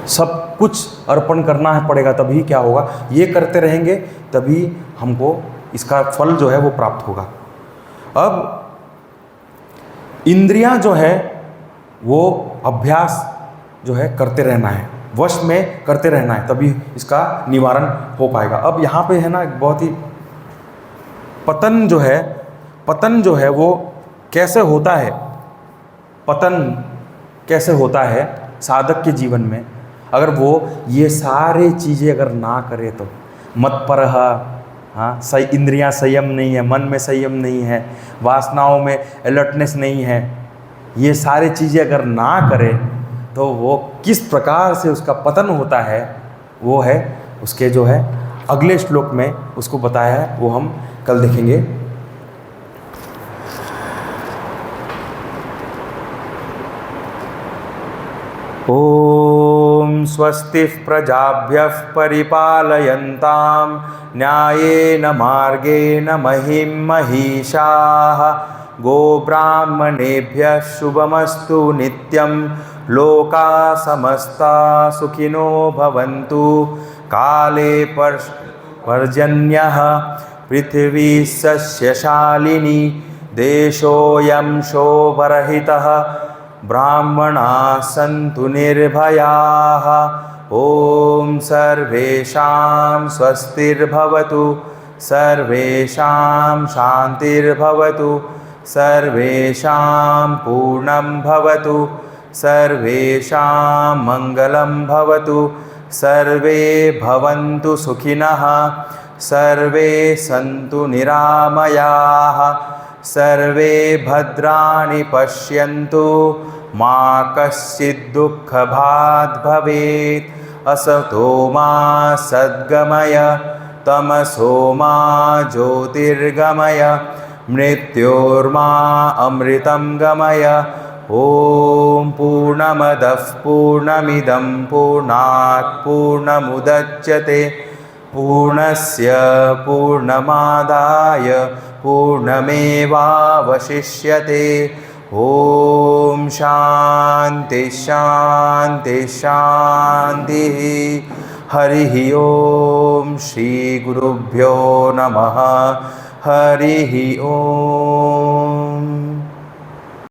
सब कुछ अर्पण करना है पड़ेगा, तभी क्या होगा, ये करते रहेंगे तभी हमको इसका फल जो है वो प्राप्त होगा। अब इंद्रियां जो है वो अभ्यास जो है करते रहना है, वश में करते रहना है, तभी इसका निवारण हो पाएगा। अब यहाँ पे है ना बहुत ही पतन जो है वो कैसे होता है, पतन कैसे होता है साधक के जीवन में, अगर वो ये सारे चीज़ें अगर ना करे तो। मत पर, हाँ, सही, इंद्रियां संयम नहीं है, मन में संयम नहीं है, वासनाओं में अलर्टनेस नहीं है, ये सारी चीज़ें अगर ना करे तो वो किस प्रकार से उसका पतन होता है, वो है उसके जो है अगले श्लोक में उसको बताया है, वो हम कल देखेंगे। ओम स्वस्ति प्रजाभ्यः परिपालयन्तां न्यायेन मार्गेण महीं महिषाः गोब्राह्मणेभ्यः शुभमस्तु नित्यं लोका समस्ता सुखिनो भवन्तु काले पर्जन्यः पृथिवी सस्यशालिनी देशोऽयं शोभरहितः ब्राह्मणाः सन्तु निर्भयाः ॐ सर्वेषां स्वस्तिर्भवतु सर्वेषां शान्तिर्भवतु सर्वेषां पूर्णं भवतु सर्वेषां मङ्गलं भवतु सर्वे भवन्तु सुखिनः सर्वे सन्तु निरामयाः सर्वे भद्राणि पश्यन्तु मा कश्चित् दुःखभाग् भवेत् असतो मा सद्गमय तमसो मा ज्योतिर्गमय मृत्योर्मा अमृतं गमय ॐ पूर्णमदः पूर्णमिदं पूर्णात् पूर्णमुदच्यते पूर्णस्य पूर्णमादाय पूर्णमेवावशिष्यते ॐ शान्ति शान्ति शान्तिः हरिः ॐ श्री गुरुभ्यो नमः हरिः ॐ।